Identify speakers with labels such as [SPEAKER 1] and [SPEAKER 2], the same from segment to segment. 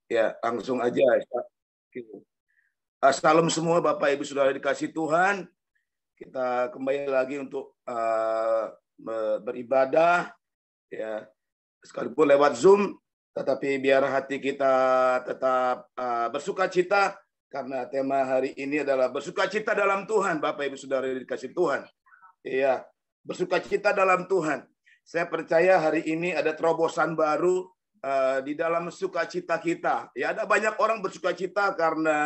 [SPEAKER 1] Ya, langsung aja. Salam semua Bapak Ibu Saudara dikasih Tuhan. Kita kembali lagi untuk beribadah, ya, sekalipun lewat Zoom, tetapi biar hati kita tetap bersukacita, karena tema hari ini adalah bersukacita dalam Tuhan, Bapak Ibu Saudara dikasih Tuhan. Iya, bersukacita dalam Tuhan. Saya percaya hari ini ada terobosan baru di dalam sukacita kita. Ya, ada banyak orang bersukacita karena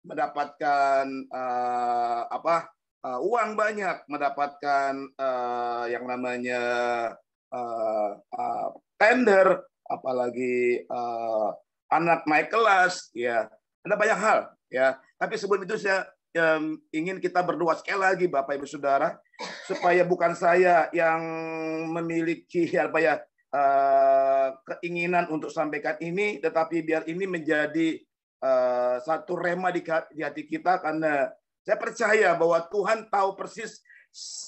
[SPEAKER 1] mendapatkan uang banyak, mendapatkan yang namanya tender, apalagi anak naik kelas, ya. Ada banyak hal, ya. Tapi sebelum itu saya ingin kita berdoa sekali lagi, Bapak Ibu Saudara, supaya bukan saya yang memiliki keinginan untuk sampaikan ini, tetapi biar ini menjadi satu rema di hati kita, karena saya percaya bahwa Tuhan tahu persis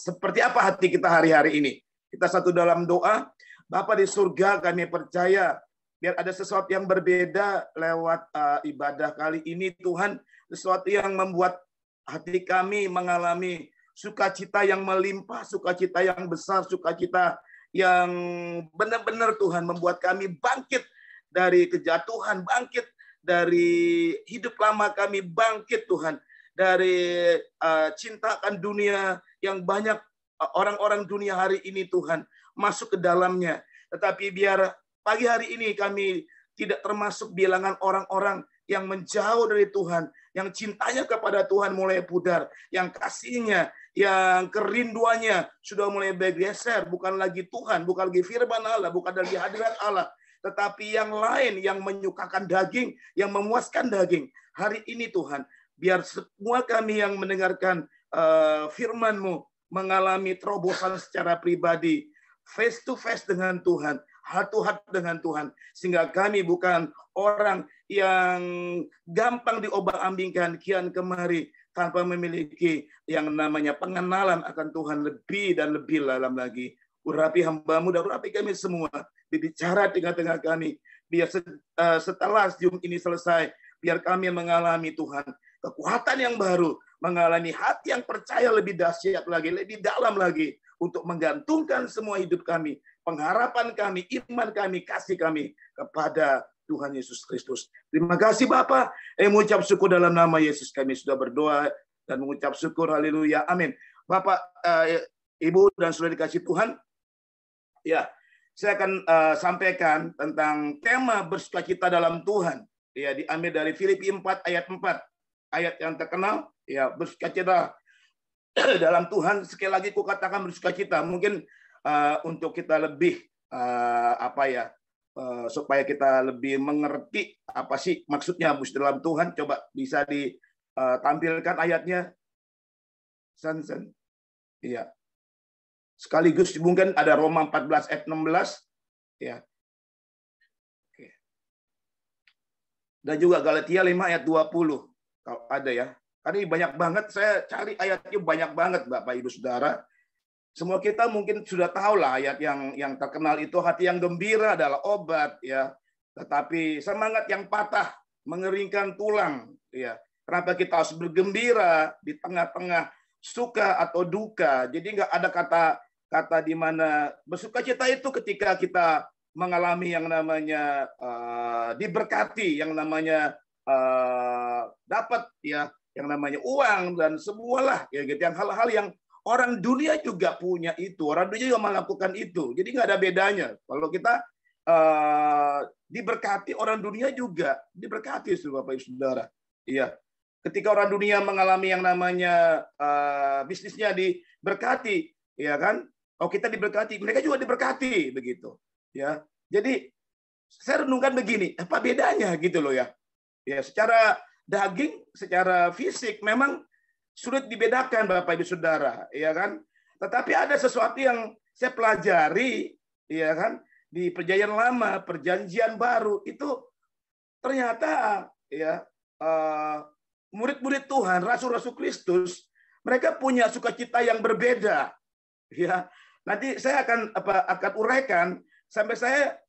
[SPEAKER 1] seperti apa hati kita hari-hari ini. Kita satu dalam doa. Bapa di surga, kami percaya biar ada sesuatu yang berbeda lewat ibadah kali ini, Tuhan, sesuatu yang membuat hati kami mengalami sukacita yang melimpah, sukacita yang besar, sukacita yang benar-benar Tuhan membuat kami bangkit dari kejatuhan, bangkit dari hidup lama kami, bangkit Tuhan dari cinta akan dunia yang banyak orang-orang dunia hari ini Tuhan masuk ke dalamnya. Tetapi biar pagi hari ini kami tidak termasuk bilangan orang-orang yang menjauh dari Tuhan, yang cintanya kepada Tuhan mulai pudar, yang kasihnya, yang kerinduannya sudah mulai bergeser, bukan lagi Tuhan, bukan lagi firman Allah, bukan lagi hadirat Allah, tetapi yang lain yang menyukakan daging, yang memuaskan daging. Hari ini Tuhan, biar semua kami yang mendengarkan firman-Mu mengalami terobosan secara pribadi, face to face dengan Tuhan, heart to heart dengan Tuhan, sehingga kami bukan orang yang gampang diobang-ambingkan kian kemari tanpa memiliki yang namanya pengenalan akan Tuhan lebih dan lebih dalam lagi. Urapi hamba-Mu dan urapi kami semua, berbicara di tengah-tengah kami, biar setelah Zoom ini selesai, biar kami mengalami Tuhan kekuatan yang baru, mengalami hati yang percaya lebih dahsyat lagi, lebih dalam lagi, untuk menggantungkan semua hidup kami, pengharapan kami, iman kami, kasih kami kepada Tuhan Yesus Kristus. Terima kasih Bapa. Mengucap syukur dalam nama Yesus kami sudah berdoa dan mengucap syukur. Haleluya. Amin. Bapak, Ibu dan saudara dikasih Tuhan, ya, saya akan sampaikan tentang tema bersukacita dalam Tuhan. Ya, diambil dari Filipi 4 ayat 4. Ayat yang terkenal, ya, bersukacita dalam Tuhan. Sekali lagi ku katakan bersukacita. Mungkin untuk kita lebih supaya kita lebih mengerti apa sih maksudnya dalam Tuhan, coba bisa ditampilkan ayatnya. Sen. Iya. Sekaligus mungkin ada Roma 14 ayat 16, ya. Oke. Dan juga Galatia 5 ayat 20 kalau ada, ya. Karena ini banyak banget, saya cari ayatnya banyak banget Bapak Ibu Saudara. Semua kita mungkin sudah tahu lah ayat yang terkenal itu, hati yang gembira adalah obat, ya. Tetapi semangat yang patah mengeringkan tulang, ya. Kenapa kita harus bergembira di tengah-tengah suka atau duka? Jadi nggak ada kata di mana bersukacita itu ketika kita mengalami yang namanya diberkati, yang namanya dapat, ya, yang namanya uang dan semualah, ya gitu, yang hal-hal yang orang dunia juga punya itu, orang dunia juga melakukan itu. Jadi nggak ada bedanya. Kalau kita diberkati, orang dunia juga diberkati, Bapak Ibu Saudara. Iya. Ketika orang dunia mengalami yang namanya bisnisnya diberkati, ya kan? Kalau kita diberkati, mereka juga diberkati, begitu. Ya. Jadi saya renungkan begini, apa bedanya gitu loh, ya? Ya, secara daging, secara fisik memang sulit dibedakan Bapak Ibu Saudara, ya kan? Tetapi ada sesuatu yang saya pelajari, ya kan, di Perjanjian Lama, Perjanjian Baru itu ternyata, ya, murid-murid Tuhan, rasul-rasul Kristus, mereka punya sukacita yang berbeda, ya. Nanti saya akan uraikan sampai saya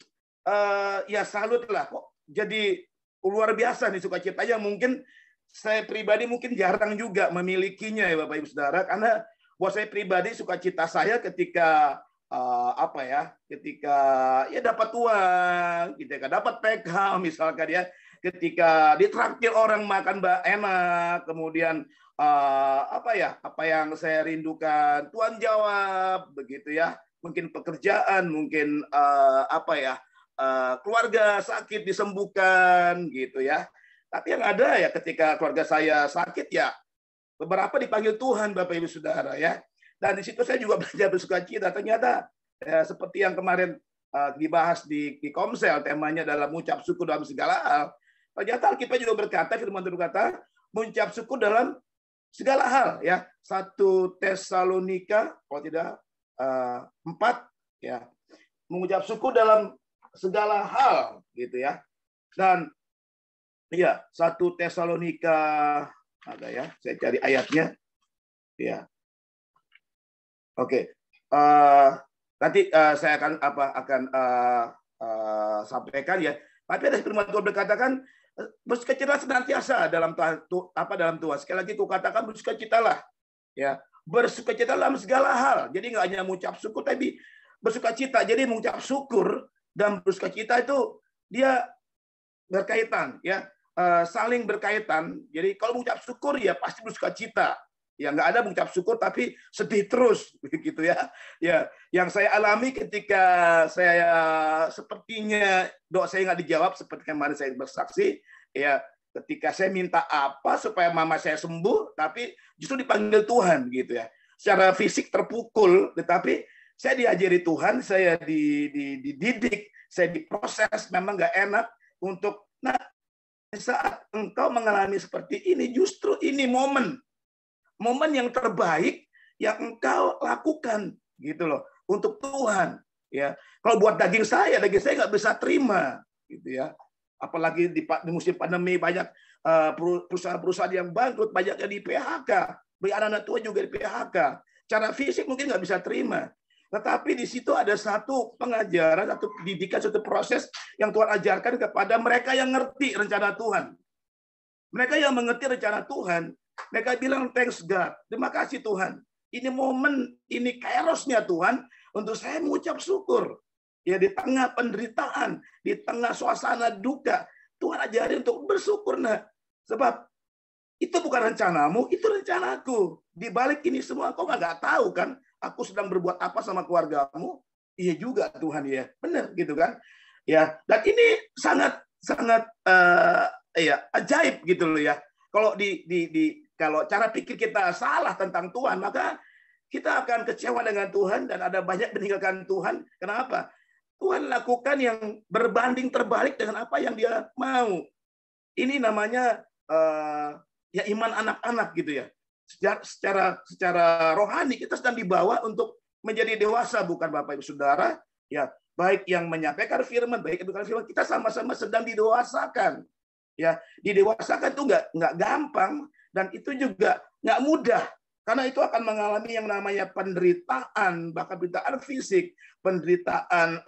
[SPEAKER 1] ya salut lah, kok jadi luar biasa nih sukacitanya. Mungkin saya pribadi mungkin jarang juga memilikinya ya Bapak Ibu Saudara, karena buat saya pribadi sukacita saya ketika ketika ya dapat uang, ketika dapat PK misalkan ya, ketika ditraktir orang makan enak, kemudian apa yang saya rindukan Tuhan jawab begitu ya, mungkin pekerjaan, mungkin keluarga sakit disembuhkan gitu ya. Tapi yang ada ya ketika keluarga saya sakit ya beberapa dipanggil Tuhan Bapak Ibu Saudara ya. Dan di situ saya juga belajar bersukacita. Ternyata ya, seperti yang kemarin dibahas di Komsel, temanya dalam mengucap syukur dalam segala hal. Ternyata Alkitab juga berkata, firman Tuhan berkata, mengucap syukur dalam segala hal ya. 1 Tesalonika kalau tidak 4 ya. Mengucap syukur dalam segala hal gitu ya. Dan ya 1 Tesalonika ada ya, saya cari ayatnya ya. Oke. Nanti saya akan sampaikan ya. Tapi ada firman Tuhan berkatakan bersukacitalah senantiasa dalam Tuhan. Sekali lagi kukatakan bersukacitalah ya. Bersukacita dalam segala hal. Jadi nggak hanya mengucap syukur tapi bersukacita. Jadi mengucap syukur dan bersukacita itu dia berkaitan ya, saling berkaitan. Jadi kalau mengucap syukur ya pasti bersukacita. Ya nggak ada mengucap syukur tapi sedih terus begitu ya. Ya, yang saya alami ketika saya sepertinya doa saya nggak dijawab seperti kemarin saya bersaksi ya, ketika saya minta apa supaya mama saya sembuh tapi justru dipanggil Tuhan gitu ya. Secara fisik terpukul tetapi saya diajari Tuhan, saya dididik, saya diproses, memang nggak enak untuk saat engkau mengalami seperti ini justru ini momen yang terbaik yang engkau lakukan gitu loh untuk Tuhan ya. Kalau buat daging saya nggak bisa terima gitu ya, apalagi di musim pandemi banyak perusahaan-perusahaan yang bangkrut, banyak yang di PHK, anak-anak tua juga di PHK. Cara fisik mungkin nggak bisa terima, tetapi di situ ada satu pengajaran, satu didikan, satu proses yang Tuhan ajarkan kepada mereka yang ngerti rencana Tuhan. Mereka yang mengerti rencana Tuhan, mereka bilang thanks God, terima kasih Tuhan. Ini momen, ini kairosnya Tuhan untuk saya mengucap syukur. Ya di tengah penderitaan, di tengah suasana duka, Tuhan ajari untuk bersyukur. Nah, sebab itu bukan rencanamu, itu rencanaku. Di balik ini semua, kau nggak tahu kan? Aku sedang berbuat apa sama keluargamu? Iya juga Tuhan ya, benar gitu kan? Ya, dan ini sangat ajaib gitu loh ya. Kalau kalau cara pikir kita salah tentang Tuhan, maka kita akan kecewa dengan Tuhan dan ada banyak meninggalkan Tuhan. Kenapa? Tuhan lakukan yang berbanding terbalik dengan apa yang Dia mau. Ini namanya ya iman anak-anak gitu ya. Secara rohani kita sedang dibawa untuk menjadi dewasa, bukan Bapak Ibu Saudara. Ya, baik yang menyampaikan firman, baik yang bukan firman, kita sama-sama sedang didewasakan. Ya, didewasakan itu nggak gampang. Dan itu juga nggak mudah, karena itu akan mengalami yang namanya penderitaan, bahkan penderitaan fisik, penderitaan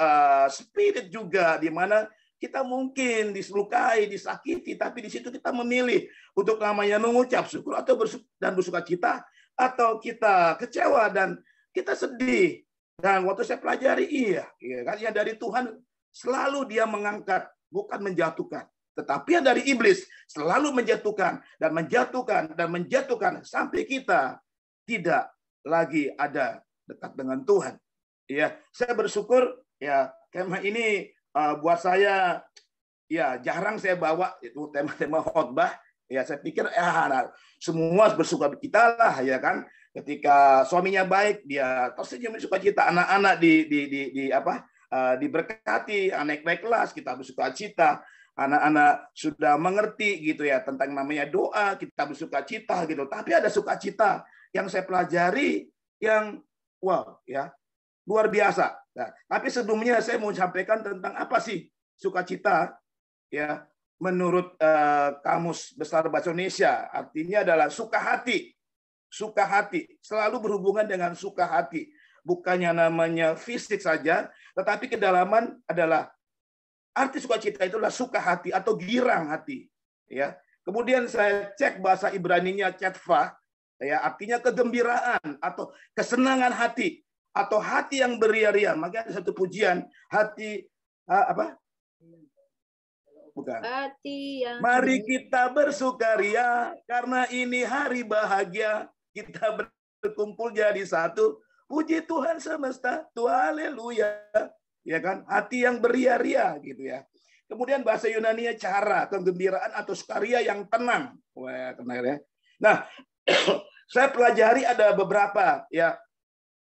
[SPEAKER 1] spirit juga, di mana kita mungkin diselukai, disakiti, tapi di situ kita memilih untuk namanya mengucap syukur atau bersukacita, atau kita kecewa dan kita sedih. Dan waktu saya pelajari, iya kan, yang dari Tuhan selalu Dia mengangkat, bukan menjatuhkan. Tetapi yang dari iblis selalu menjatuhkan dan menjatuhkan dan menjatuhkan sampai kita tidak lagi ada dekat dengan Tuhan. Ya, saya bersyukur ya tema ini buat saya ya jarang saya bawa itu tema-tema khotbah. Ya saya pikir semua bersukacita lah ya kan. Ketika suaminya baik dia tersenyum bersukacita, anak-anak diberkati, naik kelas kita bersukacita. Anak-anak sudah mengerti gitu ya tentang namanya doa, kita bersukacita gitu. Tapi ada sukacita yang saya pelajari yang wow ya, luar biasa. Nah, tapi sebelumnya saya mau sampaikan tentang apa sih sukacita ya menurut Kamus Besar Bahasa Indonesia. Artinya adalah suka hati. Suka hati selalu berhubungan dengan suka hati. Bukannya namanya fisik saja, tetapi kedalaman adalah arti sukacita itulah suka hati atau girang hati. Ya. Kemudian saya cek bahasa Ibraninya cetva, ya, artinya kegembiraan atau kesenangan hati atau hati yang beria-ria. Makanya ada satu pujian, hati apa? Bukan.
[SPEAKER 2] Hati yang
[SPEAKER 1] Mari kita bersukaria karena ini hari bahagia. Kita berkumpul jadi satu. Puji Tuhan semesta, Tuhan haleluya. Ya kan? Hati yang beria-ria gitu ya. Kemudian bahasa Yunani-nya cara, kegembiraan atau sukaria yang tenang. Wah, tenang ya. Nah, saya pelajari ada beberapa ya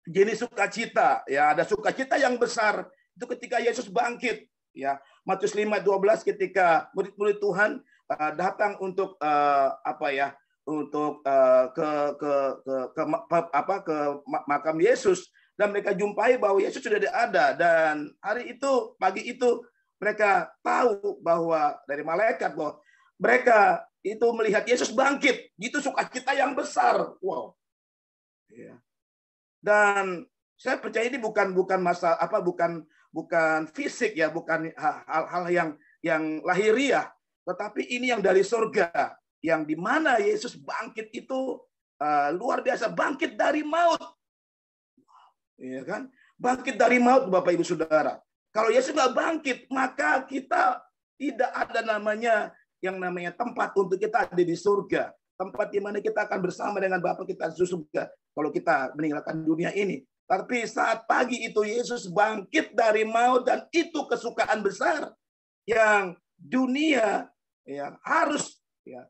[SPEAKER 1] jenis sukacita. Ya, ada sukacita yang besar itu ketika Yesus bangkit. Ya, Matius 5:12 ketika murid-murid Tuhan datang untuk untuk ke makam Yesus dan mereka jumpai bahwa Yesus sudah ada dan hari itu pagi itu mereka tahu bahwa dari malaikat bahwa mereka itu melihat Yesus bangkit. Itu sukacita yang besar. Wow. Ya. Dan saya percaya ini bukan masalah bukan fisik ya, bukan hal-hal yang lahiriah, tetapi ini yang dari surga, yang di mana Yesus bangkit itu luar biasa, bangkit dari maut. Iya kan? Bangkit dari maut, Bapak Ibu Saudara. Kalau Yesus nggak bangkit, maka kita tidak ada yang namanya tempat untuk kita ada di surga. Tempat di mana kita akan bersama dengan Bapa kita di surga. Kalau kita meninggalkan dunia ini. Tapi saat pagi itu Yesus bangkit dari maut dan itu kesukaan besar yang dunia ya harus ya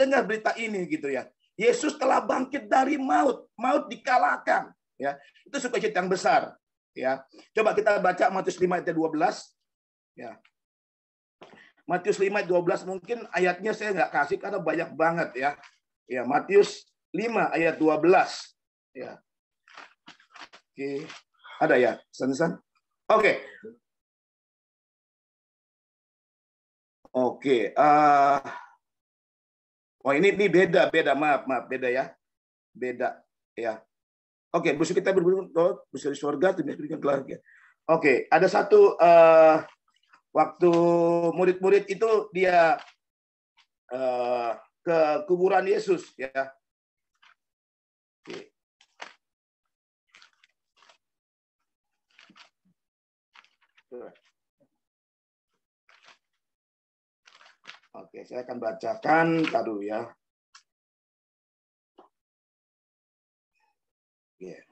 [SPEAKER 1] dengar berita ini gitu ya. Yesus telah bangkit dari maut, maut dikalahkan ya. Itu sukacita yang besar ya. Coba kita baca Matius 5 ayat 12 ya. Matius 5 ayat 12 mungkin ayatnya saya nggak kasih karena banyak banget ya. Ya, Matius 5 ayat 12 ya. Oke, ada ya, San? Oke. Oke, oh ini beda, maaf, beda ya. Beda ya. Oke, musuh kita berburu di surga, Oke, ada satu waktu murid-murid itu dia ke kuburan Yesus ya. Oke, saya akan bacakan tadi ya. Yeah.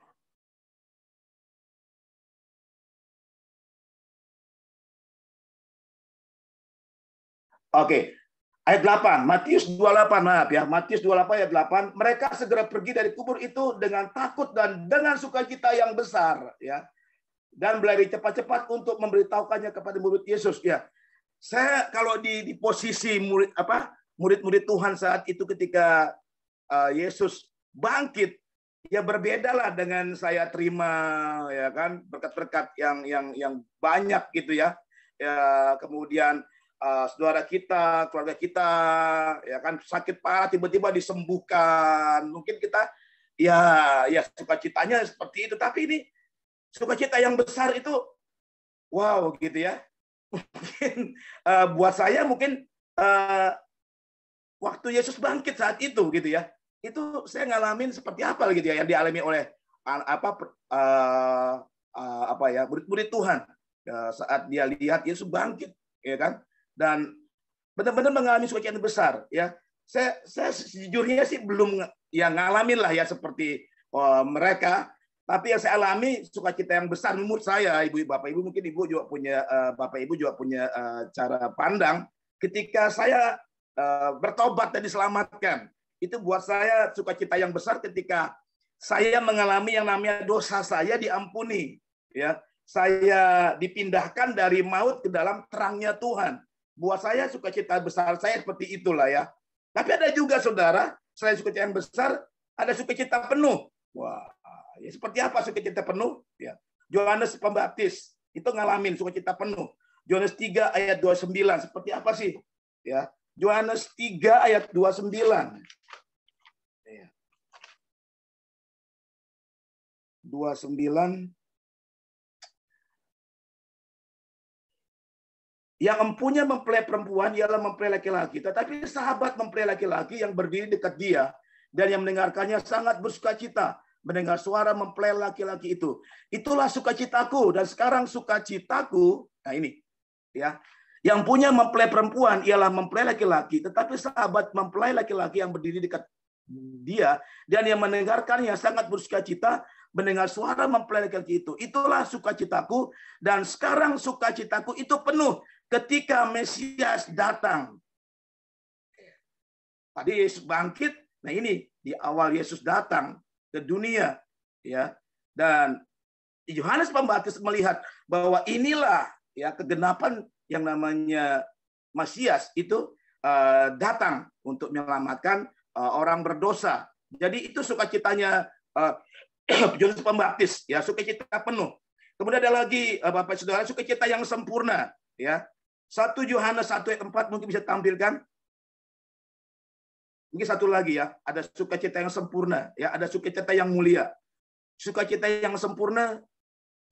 [SPEAKER 1] Oke, ayat 8, Matius 28, maaf ya, Matius 28 ayat 8, mereka segera pergi dari kubur itu dengan takut dan dengan sukacita yang besar ya. Dan berlari cepat-cepat untuk memberitahukannya kepada murid Yesus ya. Saya kalau di posisi murid-murid Tuhan saat itu ketika Yesus bangkit ya berbedalah dengan saya terima ya kan berkat-berkat yang banyak gitu ya. Ya kemudian saudara kita, keluarga kita ya kan sakit parah tiba-tiba disembuhkan. Mungkin kita ya sukacitanya seperti itu, tapi ini sukacita yang besar itu wow gitu ya. Mungkin buat saya mungkin waktu Yesus bangkit saat itu gitu ya, itu saya ngalamin seperti apa gitu ya yang dialami oleh murid-murid Tuhan saat dia lihat Yesus bangkit ya kan, dan benar-benar mengalami sukacita yang besar ya. Saya sejujurnya sih belum ya ngalamin lah ya seperti mereka. Tapi yang saya alami sukacita yang besar menurut saya, ibu bapak ibu mungkin ibu juga punya bapak ibu juga punya cara pandang. Ketika saya bertobat dan diselamatkan, itu buat saya sukacita yang besar ketika saya mengalami yang namanya dosa saya diampuni. Ya, saya dipindahkan dari maut ke dalam terangnya Tuhan. Buat saya sukacita besar saya seperti itulah ya. Tapi ada juga saudara, selain sukacita yang besar, ada sukacita penuh. Wah. Ya, seperti apa sukacita penuh? Ya. Yohanes Pembaptis itu ngalamin sukacita penuh. Yohanes 3 ayat 29 seperti apa sih? Ya. Yohanes 3 ayat 29. Ya. 29. Yang empunya mempelai perempuan ialah mempelai laki-laki, tetapi sahabat mempelai laki-laki yang berdiri dekat dia dan yang mendengarkannya sangat bersukacita mendengar suara mempelai laki-laki itu. Itulah sukacitaku, dan sekarang sukacitaku, nah ini ya. Yang punya mempelai perempuan ialah mempelai laki-laki, tetapi sahabat mempelai laki-laki yang berdiri dekat dia dan yang mendengarkannya sangat bersukacita mendengar suara mempelai laki-laki itu. Itulah sukacitaku, dan sekarang sukacitaku itu penuh ketika Mesias datang. Tadi Yesus bangkit, nah ini di awal Yesus datang ke dunia, ya. Dan Yohanes Pembaptis melihat bahwa inilah ya kegenapan yang namanya Mesias itu datang untuk menyelamatkan orang berdosa. Jadi itu sukacitanya Yohanes Pembaptis, ya, sukacita penuh. Kemudian ada lagi Bapak Saudara, sukacita yang sempurna, ya. 1 Yohanes 1 ayat 4 mungkin bisa tampilkan. Mungkin satu lagi ya, ada sukacita yang sempurna, ya, ada sukacita yang mulia. Sukacita yang sempurna,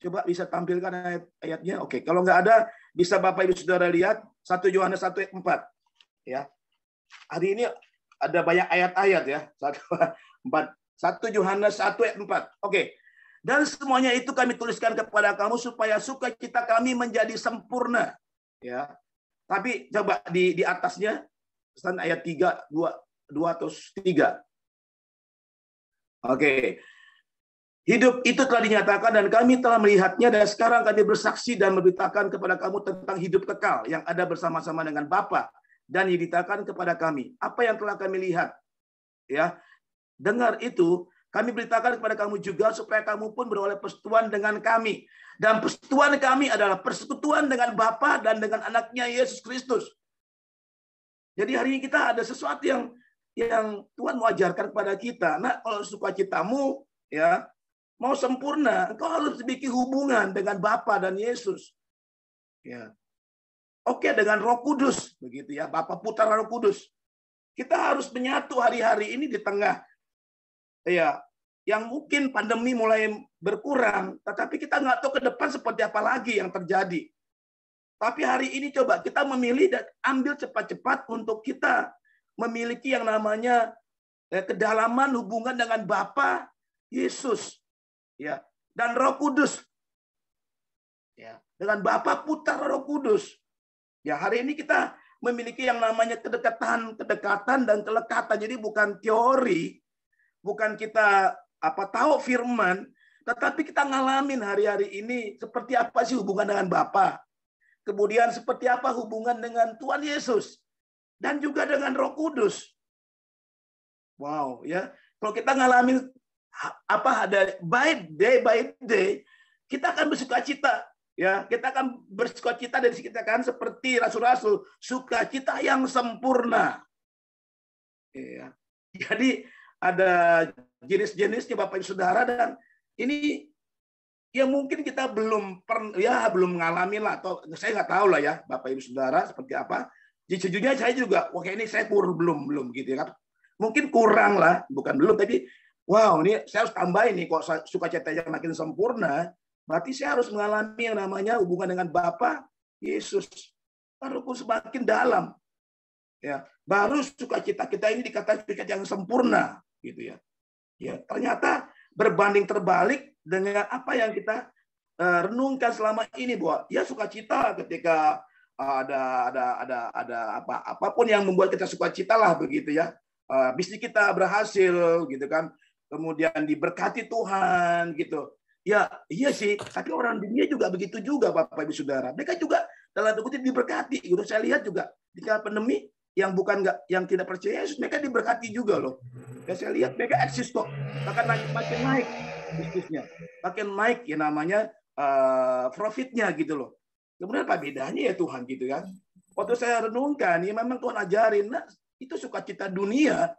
[SPEAKER 1] coba bisa tampilkan ayatnya. Oke, kalau nggak ada, bisa Bapak Ibu Saudara lihat 1 Yohanes 1 ayat 4. Ya. Hari ini ada banyak ayat-ayat ya. 1 Yohanes 1 ayat 4. Oke. Dan semuanya itu kami tuliskan kepada kamu supaya sukacita kami menjadi sempurna. Ya. Tapi coba di atasnya ayat 3, 2 atau 3. Oke. Hidup itu telah dinyatakan dan kami telah melihatnya, dan sekarang kami bersaksi dan memberitakan kepada kamu tentang hidup kekal yang ada bersama-sama dengan Bapa dan diberitakan kepada kami apa yang telah kami lihat. Ya. Dengar itu, kami beritakan kepada kamu juga supaya kamu pun beroleh persekutuan dengan kami. Dan persekutuan kami adalah persekutuan dengan Bapa dan dengan anaknya Yesus Kristus. Jadi hari ini kita ada sesuatu yang Tuhan mau ajarkan kepada kita. Nah, kalau sukacitamu ya mau sempurna, engkau harus memiliki hubungan dengan Bapa dan Yesus. Ya. Oke, dengan Roh Kudus, begitu ya, Bapa Putra Roh Kudus. Kita harus menyatu hari-hari ini di tengah ya yang mungkin pandemi mulai berkurang, tetapi kita nggak tahu ke depan seperti apa lagi yang terjadi. Tapi hari ini coba kita memilih dan ambil cepat-cepat untuk kita memiliki yang namanya kedalaman hubungan dengan Bapa, Yesus, ya, dan Roh Kudus, ya, dengan Bapa, Putra, Roh Kudus. Ya, hari ini kita memiliki yang namanya kedekatan dan kelekatan. Jadi bukan teori, bukan kita tahu firman, tetapi kita ngalamin hari-hari ini seperti apa sih hubungan dengan Bapa. Kemudian seperti apa hubungan dengan Tuhan Yesus dan juga dengan Roh Kudus. Wow, ya. Kalau kita ngalamin ada day by day, kita akan bersukacita, ya. Kita akan bersukacita dan kita akan seperti rasul-rasul, sukacita yang sempurna. Ya. Jadi ada jenis-jenisnya Bapak Ibu Saudara, dan ini yang mungkin kita belum mengalami lah, atau saya nggak tahu lah ya Bapak Ibu Saudara seperti apa. Sejujurnya saya juga, wah ini saya belum gitu ya kan. Mungkin kurang lah, bukan belum, tapi wow, ini saya harus tambahin nih, kok sukacita yang makin sempurna, berarti saya harus mengalami yang namanya hubungan dengan Bapa, Yesus, baru semakin dalam. Ya, baru sukacita kita ini dikatakan sukacita yang sempurna, gitu ya. Ya, ternyata berbanding terbalik dengan apa yang kita renungkan selama ini, bahwa ya sukacita ketika ada apapun yang membuat kita sukacita lah, begitu ya. Bisnis kita berhasil gitu kan, kemudian diberkati Tuhan gitu. Ya, iya sih, tapi orang dunia juga begitu juga Bapak Ibu Saudara. Mereka juga dalam tanda kutip diberkati gitu. Saya lihat juga di kala pandemi yang yang tidak percaya Yesus, mereka diberkati juga loh. Ya, saya lihat mereka eksis kok. Bahkan makin naik bisnisnya. Makin naik ya namanya profitnya gitu loh. Kemudian apa bedanya ya Tuhan gitu kan. Waktu saya renungkan, ya memang Tuhan ajarin, nah, itu sukacita dunia.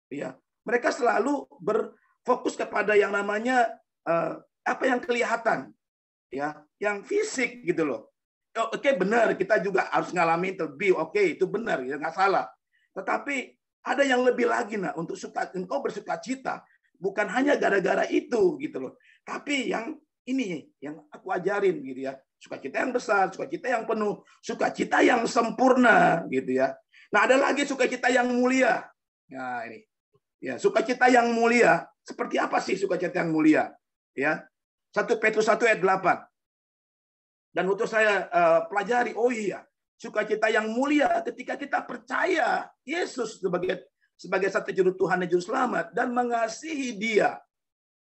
[SPEAKER 1] Ya, mereka selalu berfokus kepada yang namanya apa yang kelihatan, ya, yang fisik gitu loh. Oke, benar, kita juga harus ngalamin lebih. Oke, itu benar, ya nggak salah. Tetapi ada yang lebih lagi, nah, untuk engkau bersukacita bukan hanya gara-gara itu gitu loh. Tapi yang Ini yang aku ajarin gitu ya. Sukacita yang besar, sukacita yang penuh, sukacita yang sempurna gitu ya. Nah, ada lagi sukacita yang mulia. Nah, ini. Ya, sukacita yang mulia. Seperti apa sih sukacita yang mulia? Ya. 1 Petrus 1 ayat 8. Dan waktu saya pelajari, oh iya, sukacita yang mulia ketika kita percaya Yesus sebagai satu juru Tuhan dan juru selamat dan mengasihi Dia.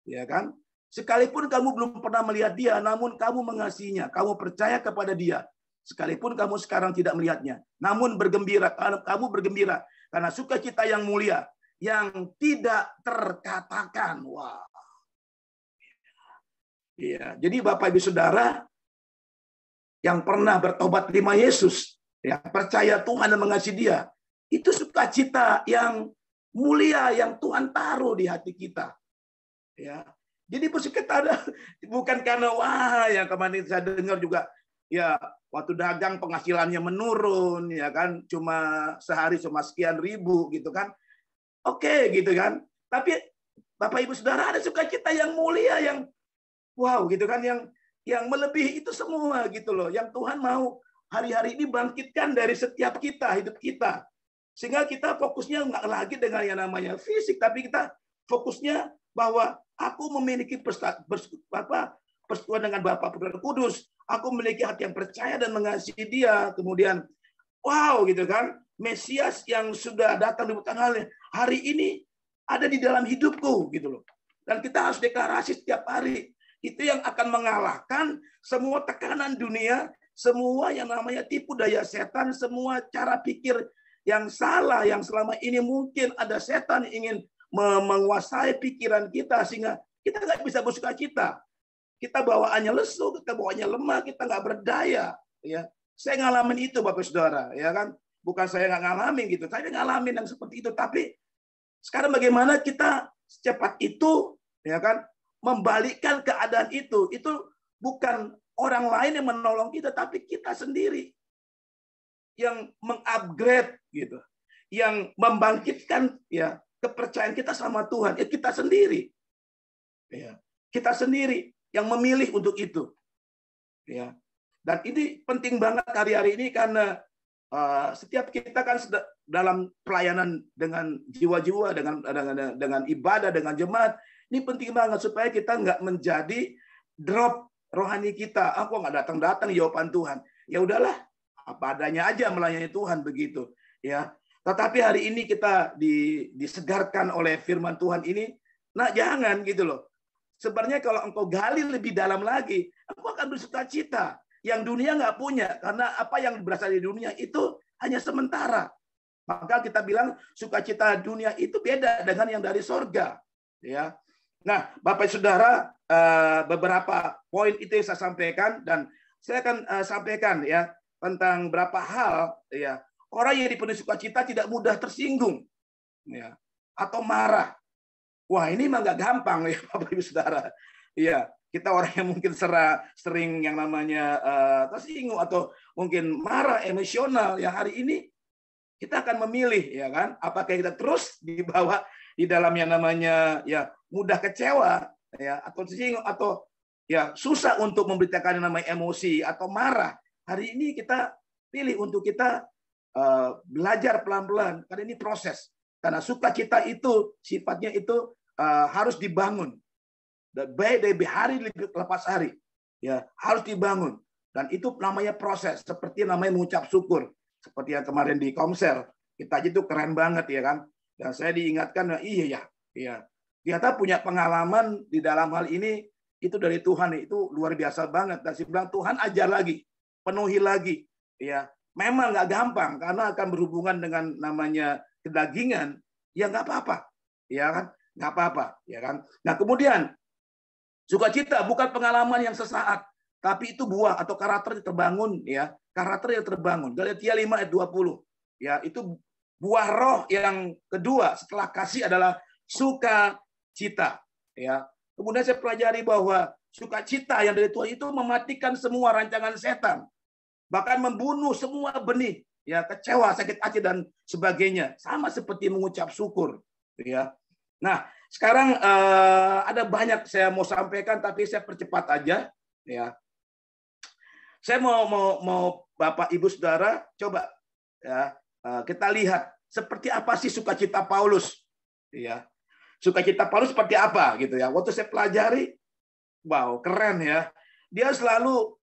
[SPEAKER 1] Ya kan? Sekalipun kamu belum pernah melihat Dia, namun kamu mengasihinya, kamu percaya kepada Dia. Sekalipun kamu sekarang tidak melihatnya, namun bergembira, kamu bergembira karena sukacita yang mulia yang tidak terkatakan. Wah. Iya, jadi Bapak Ibu Saudara yang pernah bertobat terima Yesus, ya, percaya Tuhan dan mengasihi Dia, itu sukacita yang mulia yang Tuhan taruh di hati kita. Ya. Jadi kita ada bukan karena wah yang kemarin saya dengar juga ya waktu dagang penghasilannya menurun ya kan cuma sehari cuma sekian ribu gitu kan. Oke gitu kan. Tapi Bapak Ibu Saudara ada sukacita yang mulia yang wow gitu kan yang melebihi itu semua gitu loh. Yang Tuhan mau hari-hari ini bangkitkan dari setiap kita, hidup kita. Sehingga kita fokusnya nggak lagi dengan yang namanya fisik, tapi kita fokusnya bahwa aku memiliki persekutuan dengan Bapa, Putra dan Kudus. Aku memiliki hati yang percaya dan mengasihi Dia. Kemudian, wow gitu kan, Mesias yang sudah datang di tanggalnya hari ini ada di dalam hidupku gitu loh. Dan kita harus deklarasi setiap hari. Itu yang akan mengalahkan semua tekanan dunia, semua yang namanya tipu daya setan, semua cara pikir yang salah yang selama ini mungkin ada setan ingin menguasai pikiran kita sehingga kita nggak bisa bersukacita. Kita bawaannya lesu, kita bawaannya lemah, kita nggak berdaya. Ya, saya ngalamin itu, Bapak Saudara, ya kan? Bukan saya nggak ngalamin gitu, saya ngalamin yang seperti itu. Tapi sekarang bagaimana kita secepat itu, ya kan, membalikkan keadaan itu? Itu bukan orang lain yang menolong kita, tapi kita sendiri yang mengupgrade gitu, yang membangkitkan ya kepercayaan kita sama Tuhan, ya kita sendiri. Ya, kita sendiri yang memilih untuk itu. Ya. Dan ini penting banget hari-hari ini karena setiap kita kan dalam pelayanan dengan jiwa-jiwa, dengan ibadah, dengan jemaat, ini penting banget supaya kita nggak menjadi drop rohani kita. Aku nggak datang-datang jawaban Tuhan. Ya udahlah, apa adanya aja melayani Tuhan begitu. Ya. Tetapi hari ini kita disegarkan oleh firman Tuhan ini, nah jangan gitu loh. Sebenarnya kalau engkau gali lebih dalam lagi, engkau akan bersukacita. Yang dunia nggak punya, karena apa yang berasal dari dunia itu hanya sementara. Maka kita bilang sukacita dunia itu beda dengan yang dari sorga. Ya. Nah, Bapak Saudara, beberapa poin itu yang saya sampaikan dan saya akan sampaikan ya tentang berapa hal ya. Orang yang dipenuhi sukacita tidak mudah tersinggung ya atau marah. Wah, ini mah nggak gampang ya Bapak Ibu Saudara. Iya, kita orang yang mungkin sering yang namanya tersinggung atau mungkin marah, emosional. Yang hari ini kita akan memilih ya kan, apakah kita terus dibawa di dalam yang namanya ya mudah kecewa ya atau tersinggung atau ya susah untuk memberitakan yang namanya emosi atau marah. Hari ini kita pilih untuk kita belajar pelan-pelan karena ini proses. Karena sukacita itu sifatnya itu harus dibangun. Baik dari hari lepas hari, ya harus dibangun. Dan itu namanya proses. Seperti namanya mengucap syukur. Seperti yang kemarin di Komsel, kita aja itu keren banget ya kan. Dan saya diingatkan, iya. Ternyata punya pengalaman di dalam hal ini itu dari Tuhan itu luar biasa banget. Dan saya bilang Tuhan ajar lagi, penuhi lagi, ya. Memang nggak gampang karena akan berhubungan dengan namanya kedagingan, ya nggak apa-apa, ya kan, nggak apa-apa, ya kan. Nah kemudian sukacita bukan pengalaman yang sesaat, tapi itu buah atau karakter yang terbangun, ya karakter yang terbangun. Galatia 5 ayat 20, ya itu buah roh yang kedua setelah kasih adalah sukacita, ya. Kemudian saya pelajari bahwa sukacita yang dari Tuhan itu mematikan semua rancangan setan. Bahkan membunuh semua benih, ya kecewa, sakit hati dan sebagainya, sama seperti mengucap syukur, ya. Nah, sekarang ada banyak saya mau sampaikan, tapi saya percepat aja. Ya, saya mau Bapak Ibu Saudara coba ya kita lihat seperti apa sih sukacita Paulus. Ya, sukacita Paulus seperti apa gitu ya. Waktu saya pelajari, wow, keren ya. Dia selalu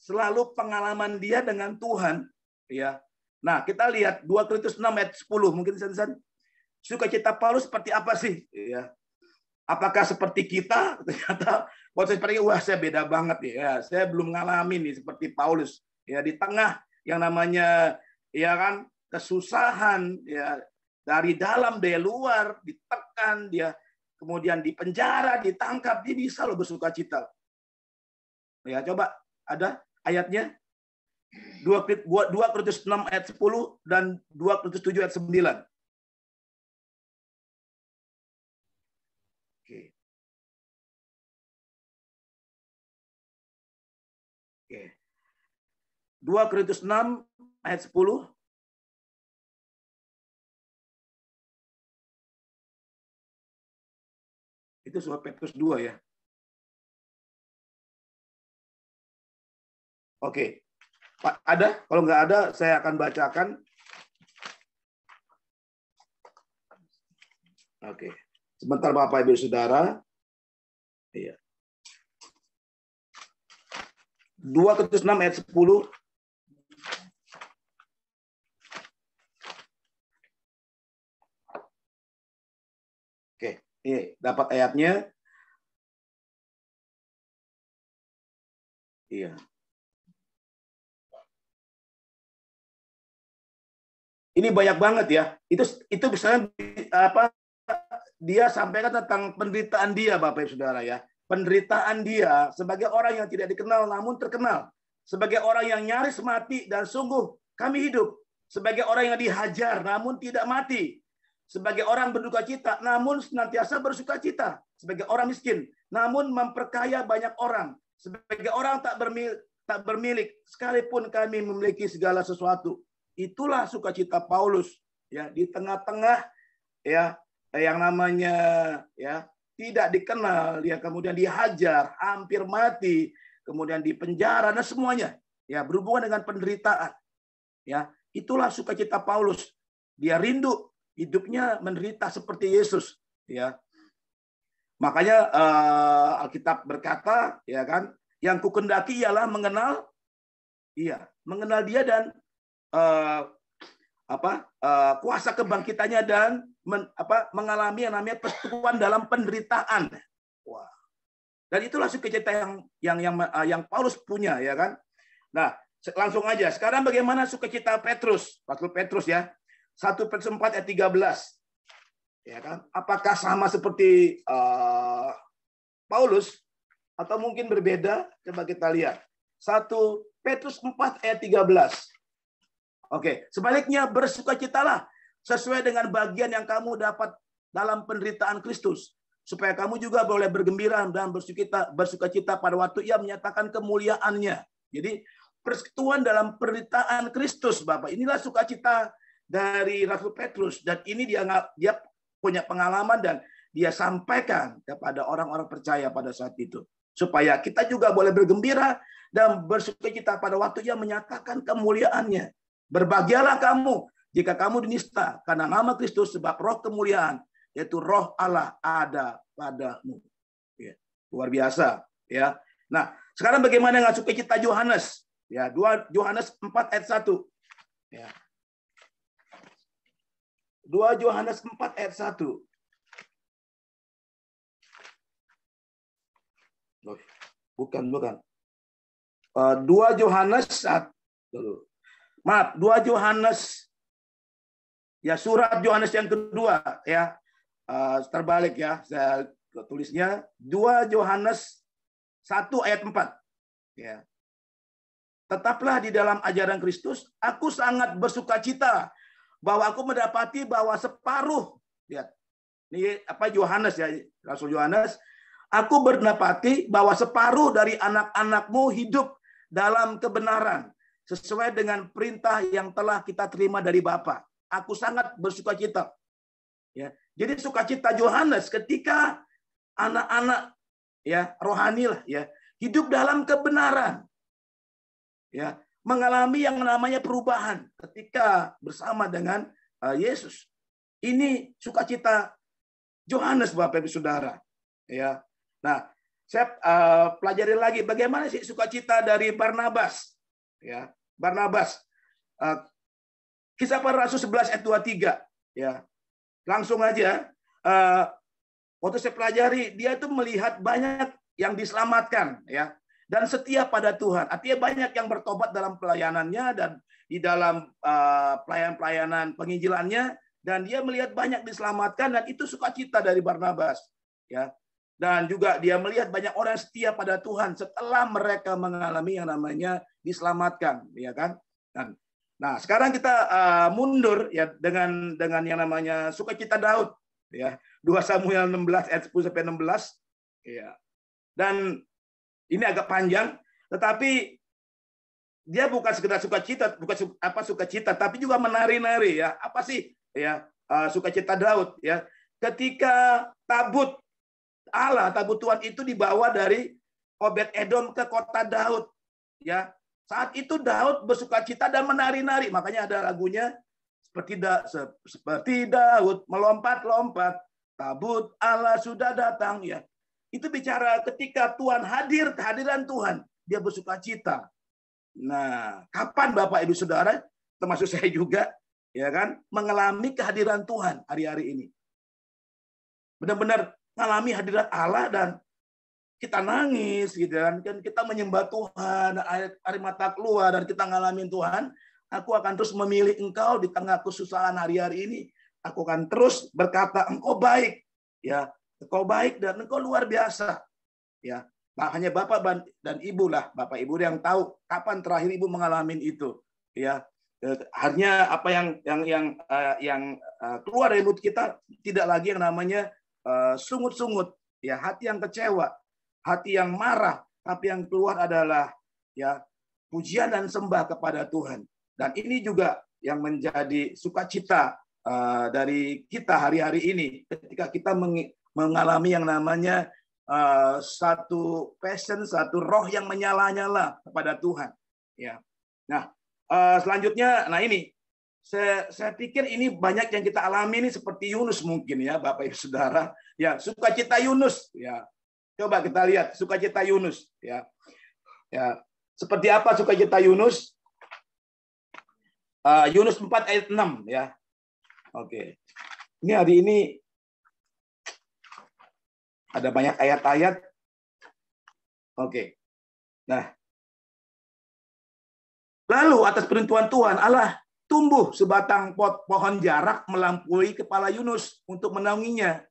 [SPEAKER 1] selalu pengalaman dia dengan Tuhan, ya. Nah, kita lihat 2 Korintus 6 ayat 10, mungkin sukacita Paulus seperti apa sih, ya. Apakah seperti kita? Ternyata waktu seperti wah, saya beda banget ya. Saya belum ngalamin nih seperti Paulus, ya, di tengah yang namanya ya kan kesusahan, ya, dari dalam dari luar, ditekan dia, kemudian di penjara, ditangkap, dia bisa loh bersukacita. Ya, coba ada ayatnya. 2 Korintus 6 ayat 10 dan 2 Korintus 7 ayat 9. Oke. Oke. 2 Korintus 6 ayat 10. Itu surat Petrus 2 ya. Oke. Pak, ada? Kalau nggak ada, saya akan bacakan. Oke. Sebentar Bapak Ibu Saudara. Iya. 2 Korintus 6 ayat 10. Oke, ini dapat ayatnya. Iya. Ini banyak banget ya. Itu misalnya apa dia sampaikan tentang penderitaan dia, Bapak Ibu Saudara ya. Penderitaan dia sebagai orang yang tidak dikenal namun terkenal. Sebagai orang yang nyaris mati dan sungguh kami hidup. Sebagai orang yang dihajar namun tidak mati. Sebagai orang berduka cita namun senantiasa bersuka cita. Sebagai orang miskin namun memperkaya banyak orang. Sebagai orang tak bermilik sekalipun kami memiliki segala sesuatu. Itulah sukacita Paulus ya, di tengah-tengah ya yang namanya ya tidak dikenal, dia kemudian dihajar, hampir mati, kemudian dipenjara dan semuanya ya berhubungan dengan penderitaan. Ya, itulah sukacita Paulus. Dia rindu hidupnya menderita seperti Yesus, ya. Makanya Alkitab berkata, ya kan, yang kukendaki ialah mengenal dia dan kuasa kebangkitannya dan mengalami yang namanya persekutuan dalam penderitaan. Wah. Dan itulah sukacita yang Paulus punya, ya kan. Nah, langsung aja. Sekarang bagaimana sukacita Petrus? Rasul Petrus ya. 1 Petrus 4 ayat 13. Ya kan? Apakah sama seperti Paulus atau mungkin berbeda? Coba kita lihat. 1 Petrus 4 ayat 13. Oke, sebaliknya bersukacitalah sesuai dengan bagian yang kamu dapat dalam penderitaan Kristus, supaya kamu juga boleh bergembira dan bersukacita pada waktu Ia menyatakan kemuliaannya. Jadi persekutuan dalam penderitaan Kristus, Bapak. Inilah sukacita dari Rasul Petrus, dan ini dia punya pengalaman dan dia sampaikan kepada orang-orang percaya pada saat itu, supaya kita juga boleh bergembira dan bersukacita pada waktu Ia menyatakan kemuliaannya. Berbahagialah kamu jika kamu dinista karena nama Kristus, sebab roh kemuliaan yaitu roh Allah ada padamu. Ya, luar biasa ya. Nah, sekarang bagaimana dengan sukacita Yohanes? Ya, 2 Yohanes 4 ayat 1. Ya. 2 Yohanes 4 ayat 1. Bukan. 2 Yohanes 1. Maaf, 2 Yohanes ya, surat Yohanes yang kedua ya. Terbalik ya, saya tulisnya 2 Yohanes 1 ayat 4 ya. Tetaplah di dalam ajaran Kristus, aku sangat bersukacita bahwa aku mendapati bahwa separuh ya. Ini Yohanes ya, Rasul Yohanes, aku mendapati bahwa separuh dari anak-anakmu hidup dalam kebenaran sesuai dengan perintah yang telah kita terima dari Bapa. aku sangat bersukacita. Ya, jadi sukacita Yohanes ketika anak-anak ya rohani lah ya hidup dalam kebenaran, ya mengalami yang namanya perubahan ketika bersama dengan Yesus. Ini sukacita Yohanes, Bapak Ibu Saudara. Ya, nah saya pelajari lagi bagaimana sih sukacita dari Barnabas. Ya, Barnabas. Kisah Para Rasul 11 ayat 23. Ya, langsung aja. Waktu saya pelajari, dia itu melihat banyak yang diselamatkan, ya, dan setia pada Tuhan. Artinya banyak yang bertobat dalam pelayanannya dan di dalam pelayanan penginjilannya, dan dia melihat banyak diselamatkan, dan itu sukacita dari Barnabas, ya. Dan juga dia melihat banyak orang setia pada Tuhan setelah mereka mengalami yang namanya diselamatkan, ya kan? Nah, sekarang kita mundur ya dengan yang namanya sukacita Daud, ya. 2 Samuel 16 ayat 10 sampai 16, ya. Dan ini agak panjang, tetapi dia bukan sekedar sukacita, sukacita, tapi juga menari-nari, ya. Apa sih, ya, sukacita Daud, ya? Ketika tabut Allah, tabut Tuhan itu dibawa dari Obed-Edom ke kota Daud, ya. Saat itu Daud bersukacita dan menari-nari, makanya ada lagunya seperti Daud melompat-lompat, tabut Allah sudah datang, ya. Itu bicara ketika Tuhan hadir, kehadiran Tuhan, dia bersukacita. Nah, kapan Bapak Ibu Saudara, termasuk saya juga, ya kan, mengalami kehadiran Tuhan hari-hari ini? Benar-benar mengalami hadirat Allah dan kita nangis, gitu kan? Kita menyembah Tuhan, air mata keluar dan kita ngalamin Tuhan. Aku akan terus memilih Engkau di tengah kesusahan hari-hari ini. Aku akan terus berkata, Engkau baik, ya, Engkau baik dan Engkau luar biasa, ya. Nah, hanya Bapak dan Ibu lah, Bapak Ibu yang tahu kapan terakhir Ibu mengalami itu, ya. Hanya apa yang keluar dari mulut kita tidak lagi yang namanya sungut-sungut, ya, hati yang kecewa, hati yang marah, tapi yang keluar adalah ya pujian dan sembah kepada Tuhan. Dan ini juga yang menjadi sukacita dari kita hari-hari ini ketika kita mengalami yang namanya satu passion, satu roh yang menyala-nyala kepada Tuhan. Ya. Nah, selanjutnya, nah ini saya pikir ini banyak yang kita alami ini seperti Yunus mungkin, ya, Bapak Ibu Saudara. Ya, sukacita Yunus, ya. Coba kita lihat sukacita Yunus, ya. Ya, seperti apa sukacita Yunus? Yunus 4 ayat 6, ya. Oke. Ini hari ini ada banyak ayat-ayat. Oke. Nah, lalu atas perintuan Tuhan Allah tumbuh sebatang pohon jarak melampaui kepala Yunus untuk menaunginya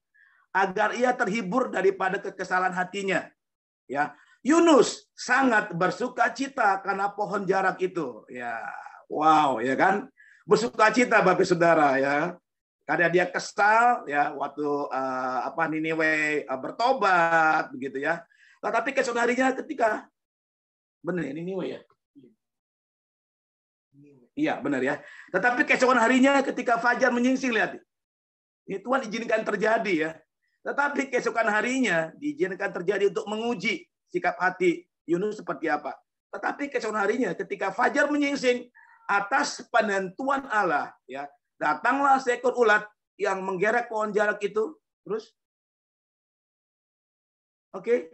[SPEAKER 1] agar ia terhibur daripada kekesalan hatinya. Ya, Yunus sangat bersukacita karena pohon jarak itu. Ya, wow, ya kan? Bersukacita Bapak Saudara, ya. Karena dia kesal, ya, waktu Niniwe bertobat begitu, ya. Tetapi keesokan harinya ketika benar Niniwe, ya. Iya, benar, ya. Tetapi keesokan harinya ketika fajar menyingsing, lihat. Ini Tuhan izinkan terjadi, ya. Tetapi keesokan harinya diizinkan terjadi untuk menguji sikap hati Yunus seperti apa. Tetapi keesokan harinya ketika fajar menyingsing, atas penentuan Allah, ya, datanglah seekor ulat yang menggerek pohon jarak itu, terus, oke,